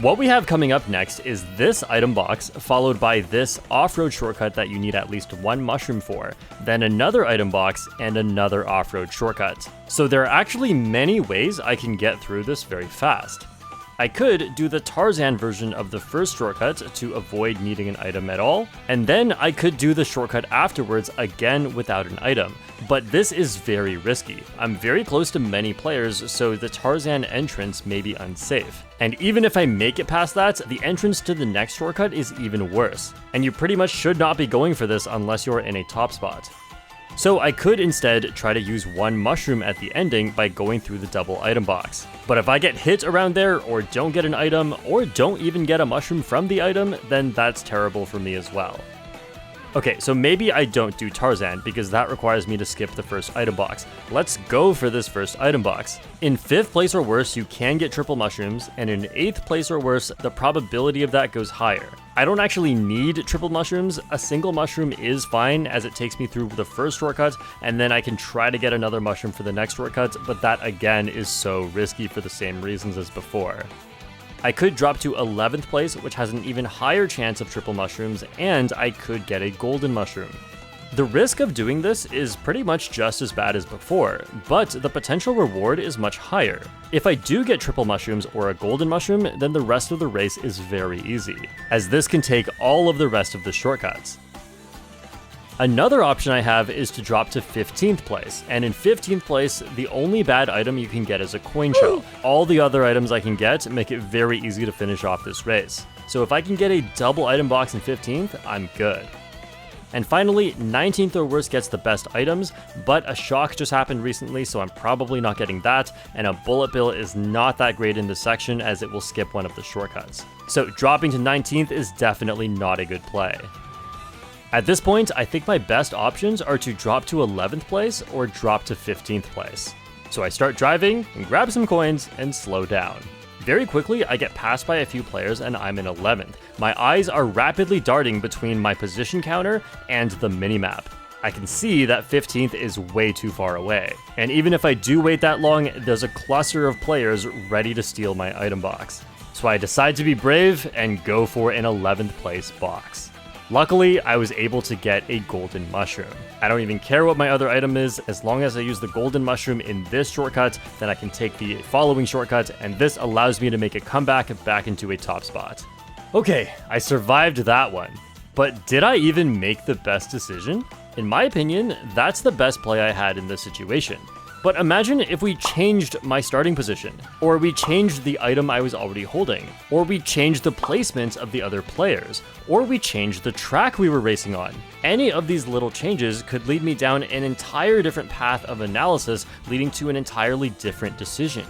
What we have coming up next is this item box, followed by this off-road shortcut that you need at least 1 mushroom for, then another item box, and another off-road shortcut. So there are actually many ways I can get through this very fast. I could do the Tarzan version of the first shortcut to avoid needing an item at all, and then I could do the shortcut afterwards again without an item. But this is very risky. I'm very close to many players, so the Tarzan entrance may be unsafe. And even if I make it past that, the entrance to the next shortcut is even worse. And you pretty much should not be going for this unless you're in a top spot. So I could instead try to use 1 mushroom at the ending by going through the double item box. But if I get hit around there, or don't get an item, or don't even get a mushroom from the item, then that's terrible for me as well. Okay, so maybe I don't do Tarzan, because that requires me to skip the first item box. Let's go for this first item box. In 5th place or worse, you can get triple mushrooms, and in 8th place or worse, the probability of that goes higher. I don't actually need triple mushrooms. A single mushroom is fine, as it takes me through the first shortcut, and then I can try to get another mushroom for the next shortcut, but that again is so risky for the same reasons as before. I could drop to 11th place, which has an even higher chance of triple mushrooms, and I could get a golden mushroom. The risk of doing this is pretty much just as bad as before, but the potential reward is much higher. If I do get triple mushrooms or a golden mushroom, then the rest of the race is very easy, as this can take all of the rest of the shortcuts. Another option I have is to drop to 15th place, and in 15th place, the only bad item you can get is a coin shell. All the other items I can get make it very easy to finish off this race. So if I can get a double item box in 15th, I'm good. And finally, 19th or worse gets the best items, but a shock just happened recently, so I'm probably not getting that, and a bullet bill is not that great in this section as it will skip one of the shortcuts. So dropping to 19th is definitely not a good play. At this point, I think my best options are to drop to 11th place or drop to 15th place. So I start driving and grab some coins and slow down. Very quickly, I get passed by a few players and I'm in 11th. My eyes are rapidly darting between my position counter and the minimap. I can see that 15th is way too far away. And even if I do wait that long, there's a cluster of players ready to steal my item box. So I decide to be brave and go for an 11th place box. Luckily, I was able to get a golden mushroom. I don't even care what my other item is, as long as I use the golden mushroom in this shortcut, then I can take the following shortcut, and this allows me to make a comeback back into a top spot. Okay, I survived that one. But did I even make the best decision? In my opinion, that's the best play I had in this situation. But imagine if we changed my starting position, or we changed the item I was already holding, or we changed the placement of the other players, or we changed the track we were racing on. Any of these little changes could lead me down an entire different path of analysis, leading to an entirely different decision.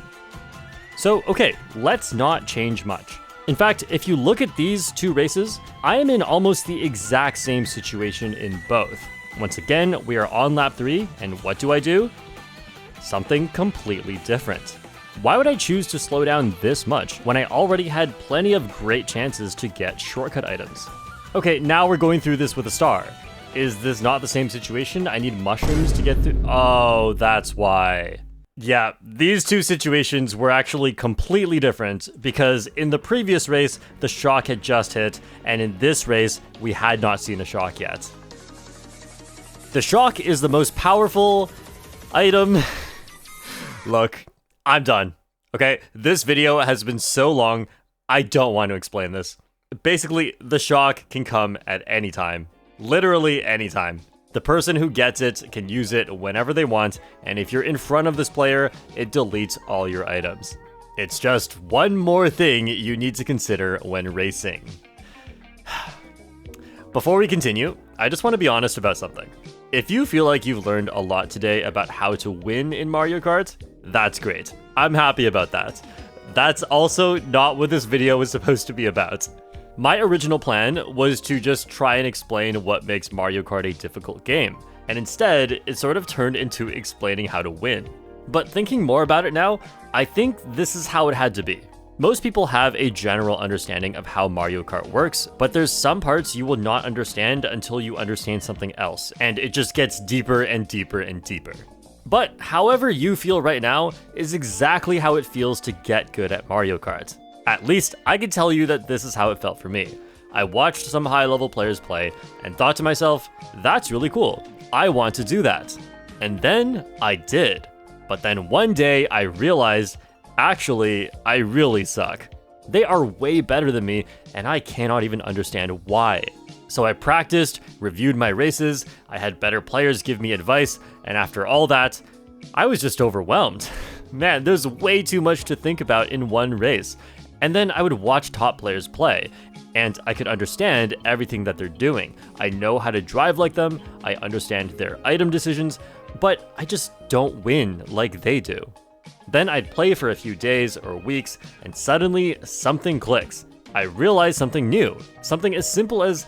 So, okay, let's not change much. In fact, if you look at these two races, I am in almost the exact same situation in both. Once again, we are on lap 3, and what do? Something completely different. Why would I choose to slow down this much when I already had plenty of great chances to get shortcut items? Okay, now we're going through this with a star. Is this not the same situation? I need mushrooms to get through. Oh, that's why. Yeah, these two situations were actually completely different because in the previous race, the shock had just hit, and in this race, we had not seen a shock yet. The shock is the most powerful item. Look, I'm done. Okay, this video has been so long, I don't want to explain this. Basically, the shock can come at any time. Literally any time. The person who gets it can use it whenever they want, and if you're in front of this player, it deletes all your items. It's just one more thing you need to consider when racing. Before we continue, I just want to be honest about something. If you feel like you've learned a lot today about how to win in Mario Kart, that's great. I'm happy about that. That's also not what this video was supposed to be about. My original plan was to just try and explain what makes Mario Kart a difficult game, and instead, it sort of turned into explaining how to win. But thinking more about it now, I think this is how it had to be. Most people have a general understanding of how Mario Kart works, but there's some parts you will not understand until you understand something else, and it just gets deeper and deeper and deeper. But however you feel right now is exactly how it feels to get good at Mario Kart. At least, I can tell you that this is how it felt for me. I watched some high-level players play and thought to myself, that's really cool. I want to do that. And then I did. But then one day I realized, actually, I really suck. They are way better than me, and I cannot even understand why. So I practiced, reviewed my races, I had better players give me advice, and after all that, I was just overwhelmed. Man, there's way too much to think about in one race. And then I would watch top players play, and I could understand everything that they're doing. I know how to drive like them, I understand their item decisions, but I just don't win like they do. Then I'd play for a few days or weeks, and suddenly something clicks. I realize something new, something as simple as,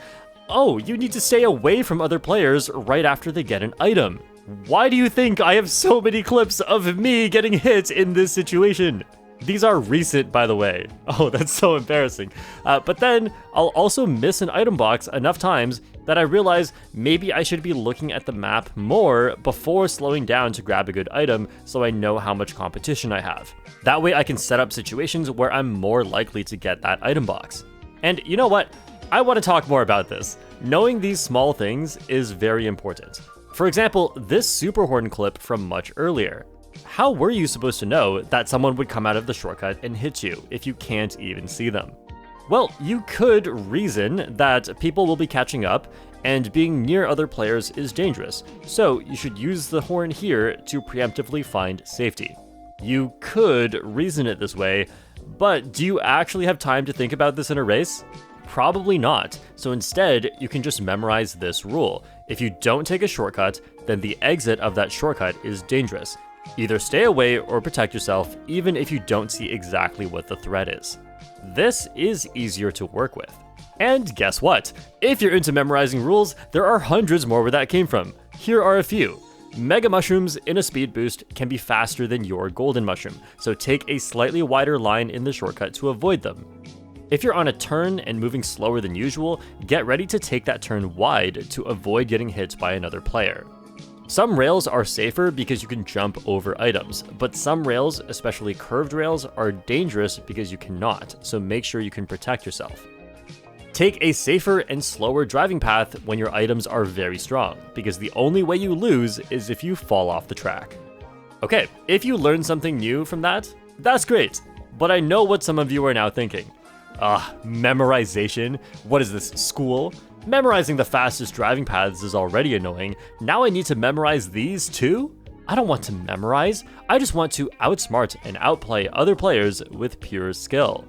oh, you need to stay away from other players right after they get an item. Why do you think I have so many clips of me getting hit in this situation? These are recent, by the way. Oh, that's so embarrassing. But then I'll also miss an item box enough times that I realize maybe I should be looking at the map more before slowing down to grab a good item so I know how much competition I have. That way I can set up situations where I'm more likely to get that item box. And you know what? I want to talk more about this. Knowing these small things is very important. For example, this Super Horn clip from much earlier. How were you supposed to know that someone would come out of the shortcut and hit you if you can't even see them? Well, you could reason that people will be catching up and being near other players is dangerous, so you should use the horn here to preemptively find safety. You could reason it this way, but do you actually have time to think about this in a race? Probably not, so instead you can just memorize this rule. If you don't take a shortcut, then the exit of that shortcut is dangerous. Either stay away or protect yourself, even if you don't see exactly what the threat is. This is easier to work with. And guess what? If you're into memorizing rules, there are hundreds more where that came from. Here are a few. Mega mushrooms in a speed boost can be faster than your golden mushroom, so take a slightly wider line in the shortcut to avoid them. If you're on a turn and moving slower than usual, get ready to take that turn wide to avoid getting hit by another player. Some rails are safer because you can jump over items, but some rails, especially curved rails, are dangerous because you cannot, so make sure you can protect yourself. Take a safer and slower driving path when your items are very strong, because the only way you lose is if you fall off the track. Okay, if you learned something new from that, that's great, but I know what some of you are now thinking. Memorization? What is this, school? Memorizing the fastest driving paths is already annoying. Now I need to memorize these too? I don't want to memorize. I just want to outsmart and outplay other players with pure skill.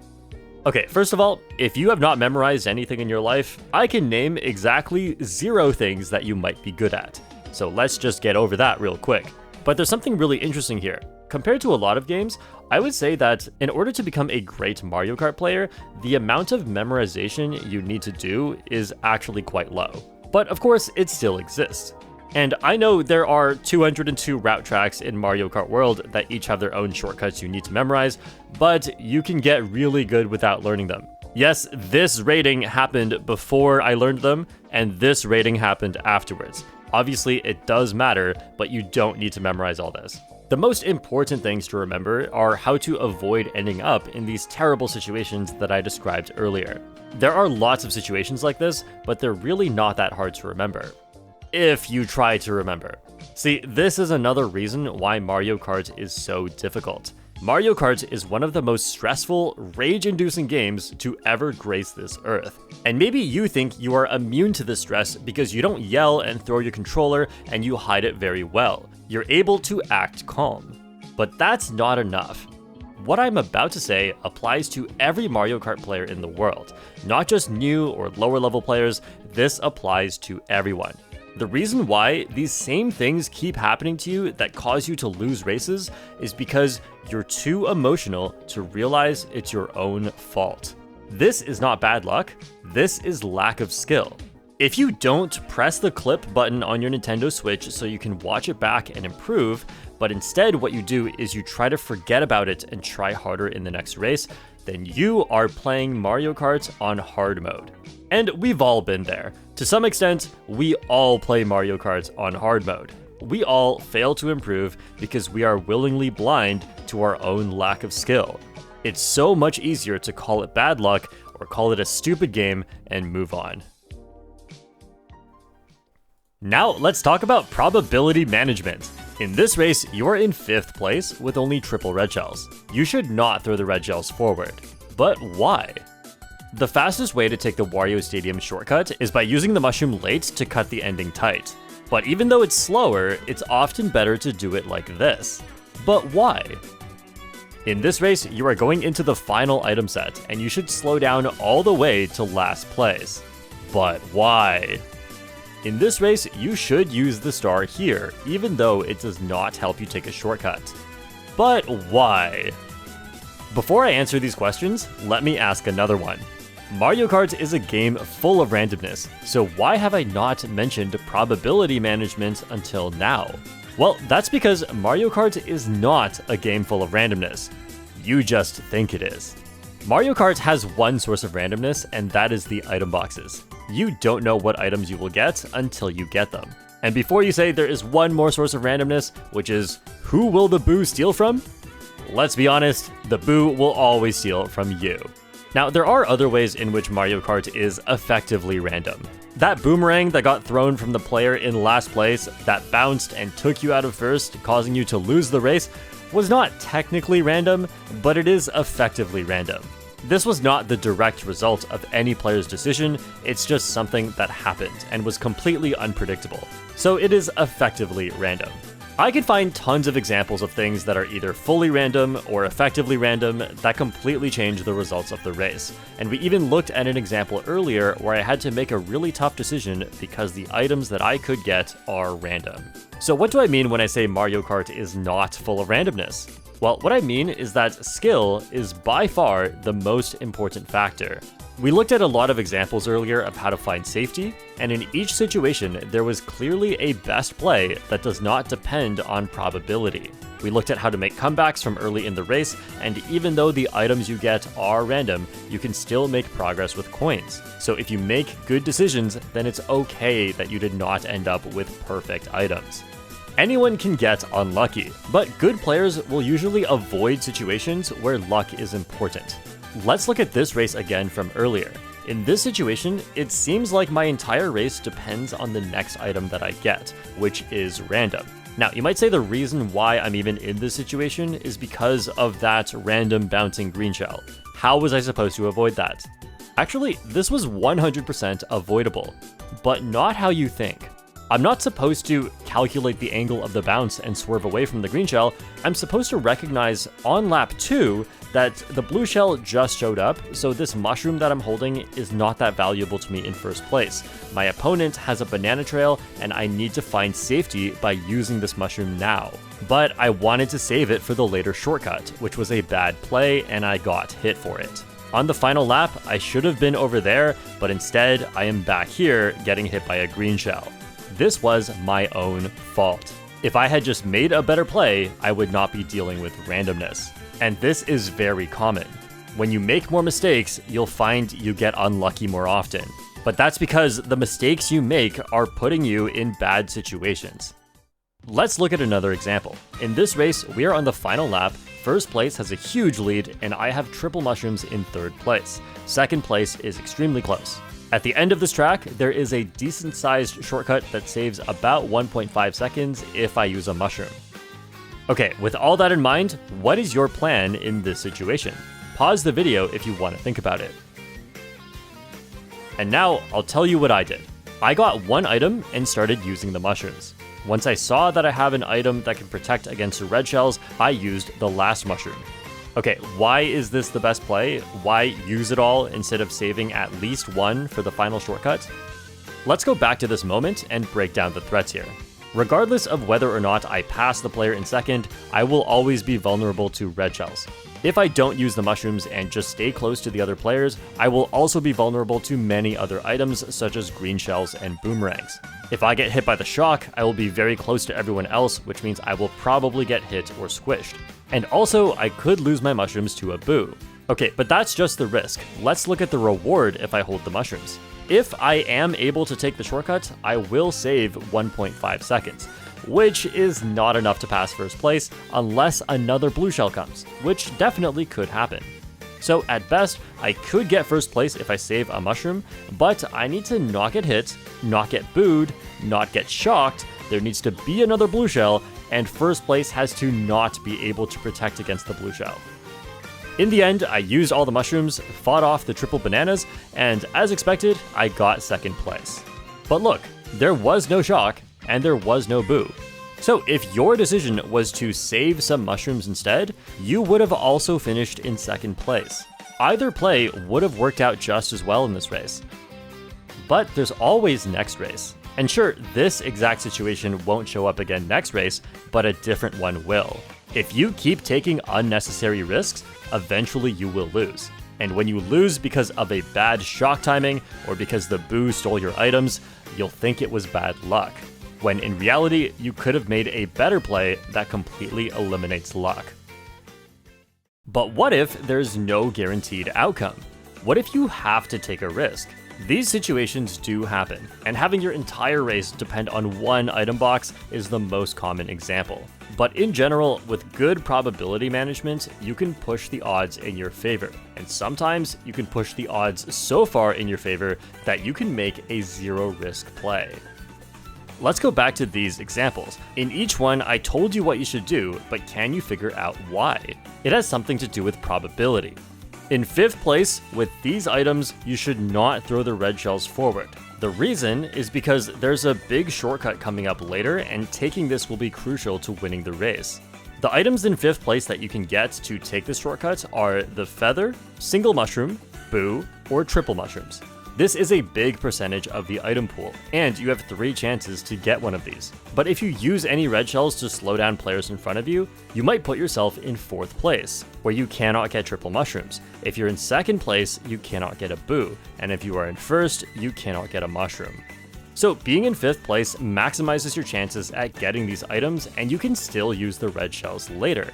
Okay, first of all, if you have not memorized anything in your life, I can name exactly 0 things that you might be good at. So let's just get over that real quick. But there's something really interesting here. Compared to a lot of games, I would say that in order to become a great Mario Kart player, the amount of memorization you need to do is actually quite low. But of course, it still exists. And I know there are 202 route tracks in Mario Kart World that each have their own shortcuts you need to memorize, but you can get really good without learning them. Yes, this rating happened before I learned them, and this rating happened afterwards. Obviously, it does matter, but you don't need to memorize all this. The most important things to remember are how to avoid ending up in these terrible situations that I described earlier. There are lots of situations like this, but they're really not that hard to remember, if you try to remember. See, this is another reason why Mario Kart is so difficult. Mario Kart is one of the most stressful, rage-inducing games to ever grace this earth. And maybe you think you are immune to this stress because you don't yell and throw your controller and you hide it very well. You're able to act calm. But that's not enough. What I'm about to say applies to every Mario Kart player in the world. Not just new or lower level players, this applies to everyone. The reason why these same things keep happening to you that cause you to lose races is because you're too emotional to realize it's your own fault. This is not bad luck, this is lack of skill. If you don't press the clip button on your Nintendo Switch so you can watch it back and improve, but instead what you do is you try to forget about it and try harder in the next race, then you are playing Mario Kart on hard mode. And we've all been there. To some extent, we all play Mario Kart on hard mode. We all fail to improve because we are willingly blind to our own lack of skill. It's so much easier to call it bad luck or call it a stupid game and move on. Now let's talk about probability management. In this race, you are in 5th place with only triple red shells. You should not throw the red shells forward. But why? The fastest way to take the Wario Stadium shortcut is by using the mushroom late to cut the ending tight. But even though it's slower, it's often better to do it like this. But why? In this race, you are going into the final item set, and you should slow down all the way to last place. But why? In this race, you should use the star here, even though it does not help you take a shortcut. But why? Before I answer these questions, let me ask another one. Mario Kart is a game full of randomness, so why have I not mentioned probability management until now? Well, that's because Mario Kart is not a game full of randomness. You just think it is. Mario Kart has one source of randomness, and that is the item boxes. You don't know what items you will get until you get them. And before you say there is one more source of randomness, which is who will the boo steal from? Let's be honest, the boo will always steal from you. Now, there are other ways in which Mario Kart is effectively random. That boomerang that got thrown from the player in last place, that bounced and took you out of first, causing you to lose the race, was not technically random, but it is effectively random. This was not the direct result of any player's decision, it's just something that happened and was completely unpredictable. So it is effectively random. I could find tons of examples of things that are either fully random or effectively random that completely change the results of the race. And we even looked at an example earlier where I had to make a really tough decision because the items that I could get are random. So what do I mean when I say Mario Kart is not full of randomness? Well, what I mean is that skill is by far the most important factor. We looked at a lot of examples earlier of how to find safety, and in each situation, there was clearly a best play that does not depend on probability. We looked at how to make comebacks from early in the race, and even though the items you get are random, you can still make progress with coins. So if you make good decisions, then it's okay that you did not end up with perfect items. Anyone can get unlucky, but good players will usually avoid situations where luck is important. Let's look at this race again from earlier. In this situation, it seems like my entire race depends on the next item that I get, which is random. Now, you might say the reason why I'm even in this situation is because of that random bouncing green shell. How was I supposed to avoid that? Actually, this was 100% avoidable, but not how you think. I'm not supposed to calculate the angle of the bounce and swerve away from the green shell. I'm supposed to recognize on lap 2 that the blue shell just showed up, so this mushroom that I'm holding is not that valuable to me in first place. My opponent has a banana trail, and I need to find safety by using this mushroom now. But I wanted to save it for the later shortcut, which was a bad play, and I got hit for it. On the final lap, I should have been over there, but instead, I am back here getting hit by a green shell. this was my own fault. If I had just made a better play, I would not be dealing with randomness. And this is very common. When you make more mistakes, you'll find you get unlucky more often. But that's because the mistakes you make are putting you in bad situations. Let's look at another example. In this race, we are on the final lap. First place has a huge lead, and I have triple mushrooms in third place. Second place is extremely close. At the end of this track, there is a decent-sized shortcut that saves about 1.5 seconds if I use a mushroom. Okay, with all that in mind, what is your plan in this situation? Pause the video if you want to think about it. And now, I'll tell you what I did. I got one item and started using the mushrooms. Once I saw that I have an item that can protect against red shells, I used the last mushroom. Okay, why is this the best play? Why use it all instead of saving at least one for the final shortcut? Let's go back to this moment and break down the threats here. Regardless of whether or not I pass the player in second, I will always be vulnerable to red shells. If I don't use the mushrooms and just stay close to the other players, I will also be vulnerable to many other items such as green shells and boomerangs. If I get hit by the shock, I will be very close to everyone else, which means I will probably get hit or squished. And also, I could lose my mushrooms to a boo. Okay, but that's just the risk. Let's look at the reward if I hold the mushrooms. If I am able to take the shortcut, I will save 1.5 seconds, which is not enough to pass first place unless another blue shell comes, which definitely could happen. So at best, I could get first place if I save a mushroom, but I need to not get hit, not get booed, not get shocked, there needs to be another blue shell, and first place has to not be able to protect against the blue shell. In the end, I used all the mushrooms, fought off the triple bananas, and as expected, I got second place. But look, there was no shock, and there was no boo. So if your decision was to save some mushrooms instead, you would have also finished in second place. Either play would have worked out just as well in this race. But there's always next race. And sure, this exact situation won't show up again next race, but a different one will. If you keep taking unnecessary risks, eventually you will lose. And when you lose because of a bad shock timing, or because the boo stole your items, you'll think it was bad luck. When in reality, you could have made a better play that completely eliminates luck. But what if there's no guaranteed outcome? What if you have to take a risk? These situations do happen, and having your entire race depend on one item box is the most common example. But in general, with good probability management, you can push the odds in your favor, and sometimes you can push the odds so far in your favor that you can make a zero-risk play. Let's go back to these examples. In each one, I told you what you should do, but can you figure out why? It has something to do with probability. In 5th place, with these items, you should not throw the red shells forward. The reason is because there's a big shortcut coming up later, and taking this will be crucial to winning the race. The items in 5th place that you can get to take this shortcut are the feather, single mushroom, boo, or triple mushrooms. This is a big percentage of the item pool, and you have 3 chances to get one of these. But if you use any red shells to slow down players in front of you, you might put yourself in 4th place, where you cannot get triple mushrooms. If you're in 2nd place, you cannot get a boo, and if you are in 1st, you cannot get a mushroom. So being in 5th place maximizes your chances at getting these items, and you can still use the red shells later.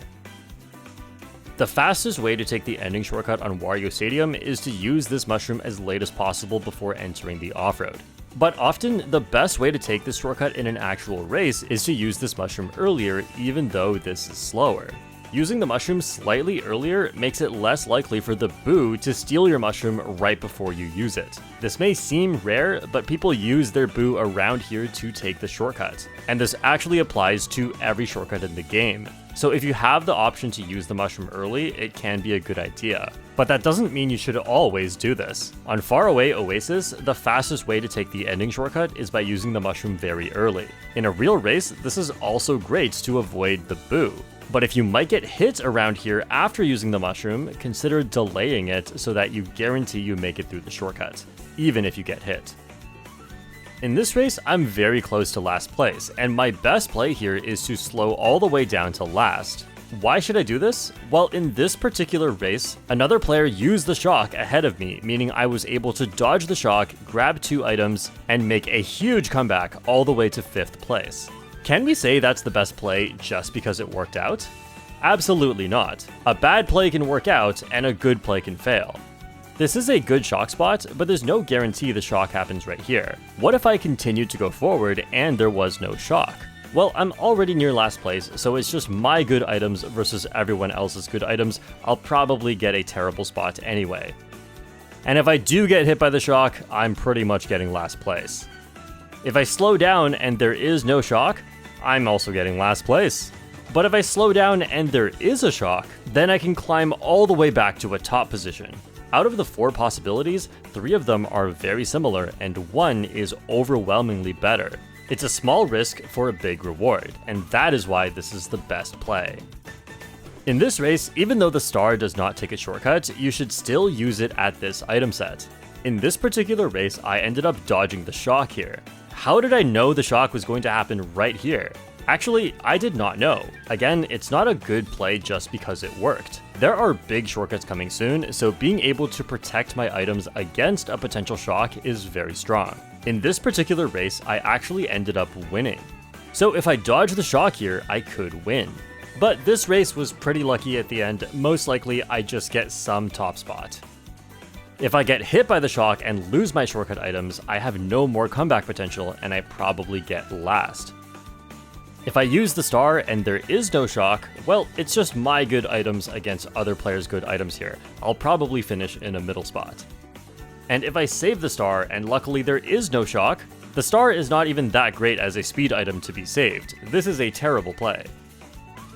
The fastest way to take the ending shortcut on Wario Stadium is to use this mushroom as late as possible before entering the off-road. But often, the best way to take this shortcut in an actual race is to use this mushroom earlier, even though this is slower. Using the mushroom slightly earlier makes it less likely for the boo to steal your mushroom right before you use it. This may seem rare, but people use their boo around here to take the shortcut. And this actually applies to every shortcut in the game. So if you have the option to use the mushroom early, it can be a good idea. But that doesn't mean you should always do this. On Faraway Oasis, the fastest way to take the ending shortcut is by using the mushroom very early. In a real race, this is also great to avoid the boo. But if you might get hit around here after using the mushroom, consider delaying it so that you guarantee you make it through the shortcut, even if you get hit. In this race, I'm very close to last place, and my best play here is to slow all the way down to last. Why should I do this? Well, in this particular race, another player used the shock ahead of me, meaning I was able to dodge the shock, grab 2 items, and make a huge comeback all the way to 5th place. Can we say that's the best play just because it worked out? Absolutely not. A bad play can work out, and a good play can fail. This is a good shock spot, but there's no guarantee the shock happens right here. What if I continued to go forward and there was no shock? Well, I'm already near last place, so it's just my good items versus everyone else's good items. I'll probably get a terrible spot anyway. And if I do get hit by the shock, I'm pretty much getting last place. If I slow down and there is no shock, I'm also getting last place. But if I slow down and there is a shock, then I can climb all the way back to a top position. Out of the 4 possibilities, 3 of them are very similar and 1 is overwhelmingly better. It's a small risk for a big reward, and that is why this is the best play. In this race, even though the star does not take a shortcut, you should still use it at this item set. In this particular race, I ended up dodging the shock here. How did I know the shock was going to happen right here? Actually, I did not know. Again, it's not a good play just because it worked. There are big shortcuts coming soon, so being able to protect my items against a potential shock is very strong. In this particular race, I actually ended up winning. So if I dodge the shock here, I could win. But this race was pretty lucky at the end, most likely I just get some top spot. If I get hit by the shock and lose my shortcut items, I have no more comeback potential and I probably get last. If I use the star and there is no shock, well, it's just my good items against other players' good items here. I'll probably finish in a middle spot. And if I save the star and luckily there is no shock, the star is not even that great as a speed item to be saved. This is a terrible play.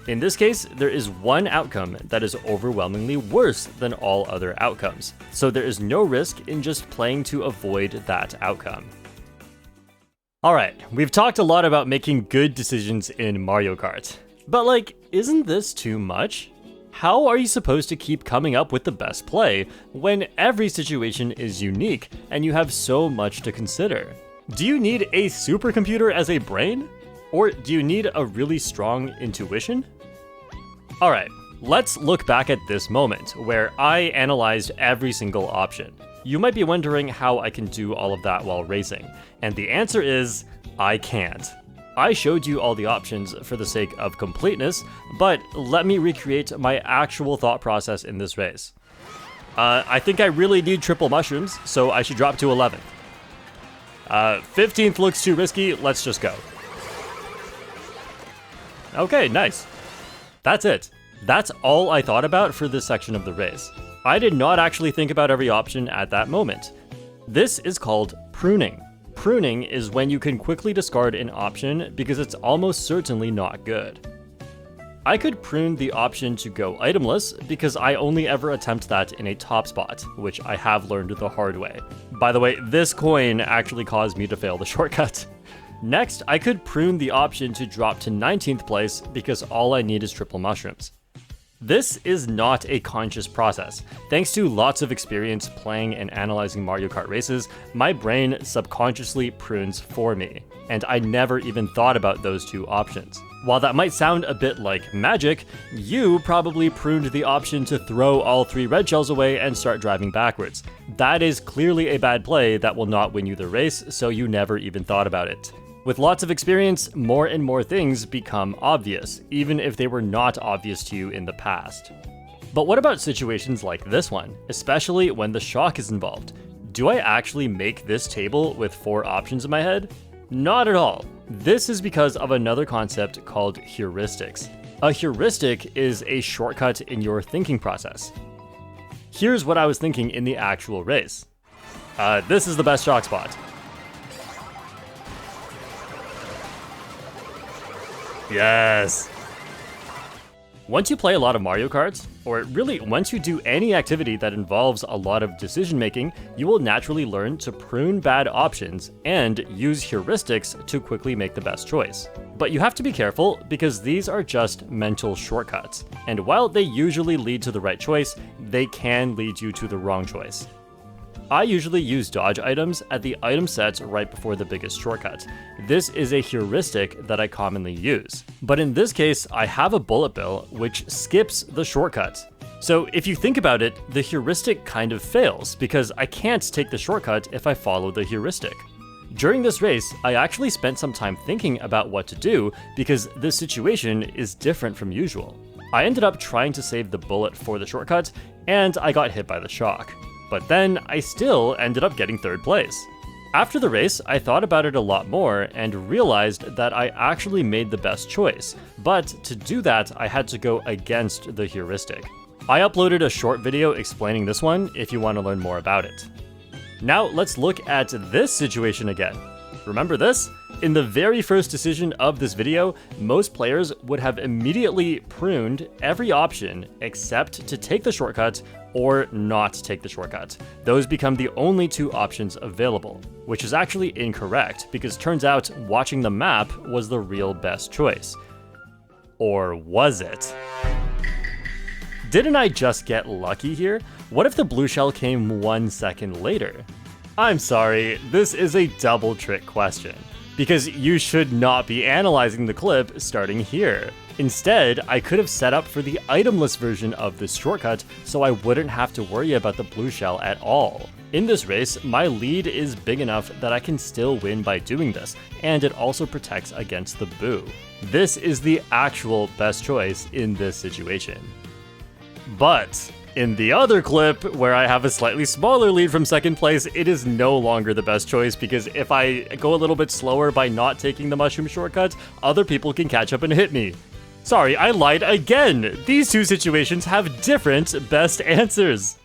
In this case, there is one outcome that is overwhelmingly worse than all other outcomes, so there is no risk in just playing to avoid that outcome. Alright, we've talked a lot about making good decisions in Mario Kart, but like, isn't this too much? How are you supposed to keep coming up with the best play when every situation is unique and you have so much to consider? Do you need a supercomputer as a brain? Or do you need a really strong intuition? Alright, let's look back at this moment where I analyzed every single option. You might be wondering how I can do all of that while racing, and the answer is, I can't. I showed you all the options for the sake of completeness, but let me recreate my actual thought process in this race. I think I really need triple mushrooms, so I should drop to 11th. 15th looks too risky, let's just go. Okay, nice. That's it. That's all I thought about for this section of the race. I did not actually think about every option at that moment. This is called pruning. Pruning is when you can quickly discard an option because it's almost certainly not good. I could prune the option to go itemless because I only ever attempt that in a top spot, which I have learned the hard way. By the way, this coin actually caused me to fail the shortcut. Next, I could prune the option to drop to 19th place because all I need is triple mushrooms. This is not a conscious process. Thanks to lots of experience playing and analyzing Mario Kart races, my brain subconsciously prunes for me, and I never even thought about those 2 options. While that might sound a bit like magic, you probably pruned the option to throw all 3 red shells away and start driving backwards. That is clearly a bad play that will not win you the race, so you never even thought about it. With lots of experience, more and more things become obvious, even if they were not obvious to you in the past. But what about situations like this one, especially when the shock is involved? Do I actually make this table with 4 options in my head? Not at all. This is because of another concept called heuristics. A heuristic is a shortcut in your thinking process. Here's what I was thinking in the actual race. This is the best shock spot. Yes! Once you play a lot of Mario Kart, or really once you do any activity that involves a lot of decision making, you will naturally learn to prune bad options and use heuristics to quickly make the best choice. But you have to be careful because these are just mental shortcuts, and while they usually lead to the right choice, they can lead you to the wrong choice. I usually use dodge items at the item sets right before the biggest shortcut. This is a heuristic that I commonly use. But in this case, I have a bullet bill which skips the shortcut. So if you think about it, the heuristic kind of fails because I can't take the shortcut if I follow the heuristic. During this race, I actually spent some time thinking about what to do because this situation is different from usual. I ended up trying to save the bullet for the shortcut, and I got hit by the shock. But then I still ended up getting 3rd place. After the race, I thought about it a lot more and realized that I actually made the best choice, but to do that, I had to go against the heuristic. I uploaded a short video explaining this one if you want to learn more about it. Now let's look at this situation again. Remember this? In the very first decision of this video, most players would have immediately pruned every option except to take the shortcut or not take the shortcut. Those become the only 2 options available, which is actually incorrect because turns out watching the map was the real best choice. Or was it? Didn't I just get lucky here? What if the blue shell came 1 second later? I'm sorry, this is a double trick question, because you should not be analyzing the clip starting here. Instead, I could have set up for the itemless version of this shortcut so I wouldn't have to worry about the blue shell at all. In this race, my lead is big enough that I can still win by doing this, and it also protects against the boo. This is the actual best choice in this situation. But in the other clip, where I have a slightly smaller lead from 2nd place, it is no longer the best choice because if I go a little bit slower by not taking the mushroom shortcut, other people can catch up and hit me. Sorry, I lied again! These 2 situations have different best answers.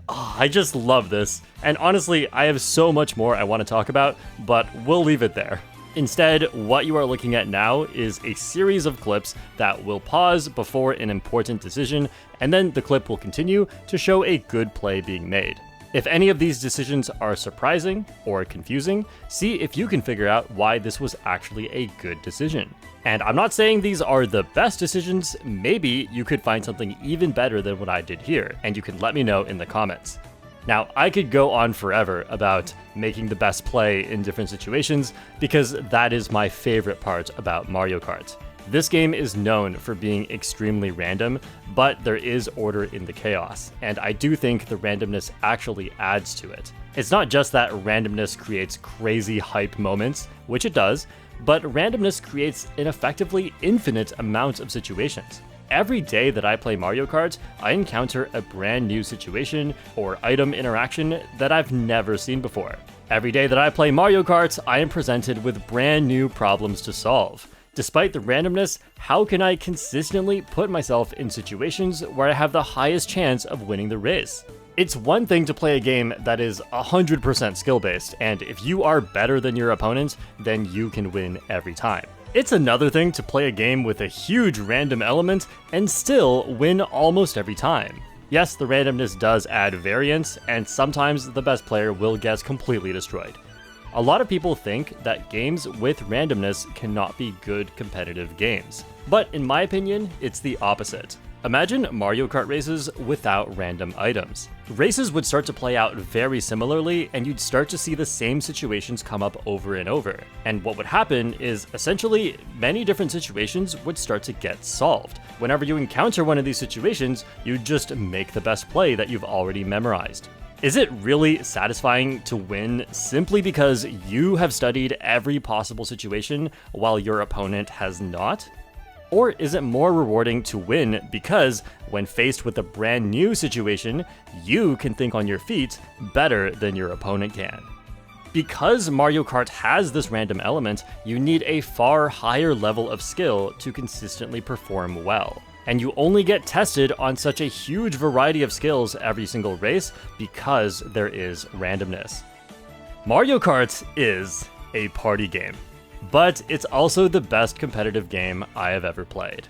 Oh, I just love this. And honestly, I have so much more I want to talk about, but we'll leave it there. Instead, what you are looking at now is a series of clips that will pause before an important decision, and then the clip will continue to show a good play being made. If any of these decisions are surprising or confusing, see if you can figure out why this was actually a good decision. And I'm not saying these are the best decisions, maybe you could find something even better than what I did here, and you can let me know in the comments. Now, I could go on forever about making the best play in different situations, because that is my favorite part about Mario Kart. This game is known for being extremely random, but there is order in the chaos, and I do think the randomness actually adds to it. It's not just that randomness creates crazy hype moments, which it does, but randomness creates an effectively infinite amount of situations. Every day that I play Mario Kart, I encounter a brand new situation or item interaction that I've never seen before. Every day that I play Mario Kart, I am presented with brand new problems to solve. Despite the randomness, how can I consistently put myself in situations where I have the highest chance of winning the race? It's one thing to play a game that is 100% skill-based, and if you are better than your opponent, then you can win every time. It's another thing to play a game with a huge random element and still win almost every time. Yes, the randomness does add variance, and sometimes the best player will get completely destroyed. A lot of people think that games with randomness cannot be good competitive games, but in my opinion, it's the opposite. Imagine Mario Kart races without random items. Races would start to play out very similarly, and you'd start to see the same situations come up over and over. And what would happen is, essentially, many different situations would start to get solved. Whenever you encounter one of these situations, you just make the best play that you've already memorized. Is it really satisfying to win simply because you have studied every possible situation while your opponent has not? Or is it more rewarding to win because, when faced with a brand new situation, you can think on your feet better than your opponent can? Because Mario Kart has this random element, you need a far higher level of skill to consistently perform well. And you only get tested on such a huge variety of skills every single race because there is randomness. Mario Kart is a party game, but it's also the best competitive game I have ever played.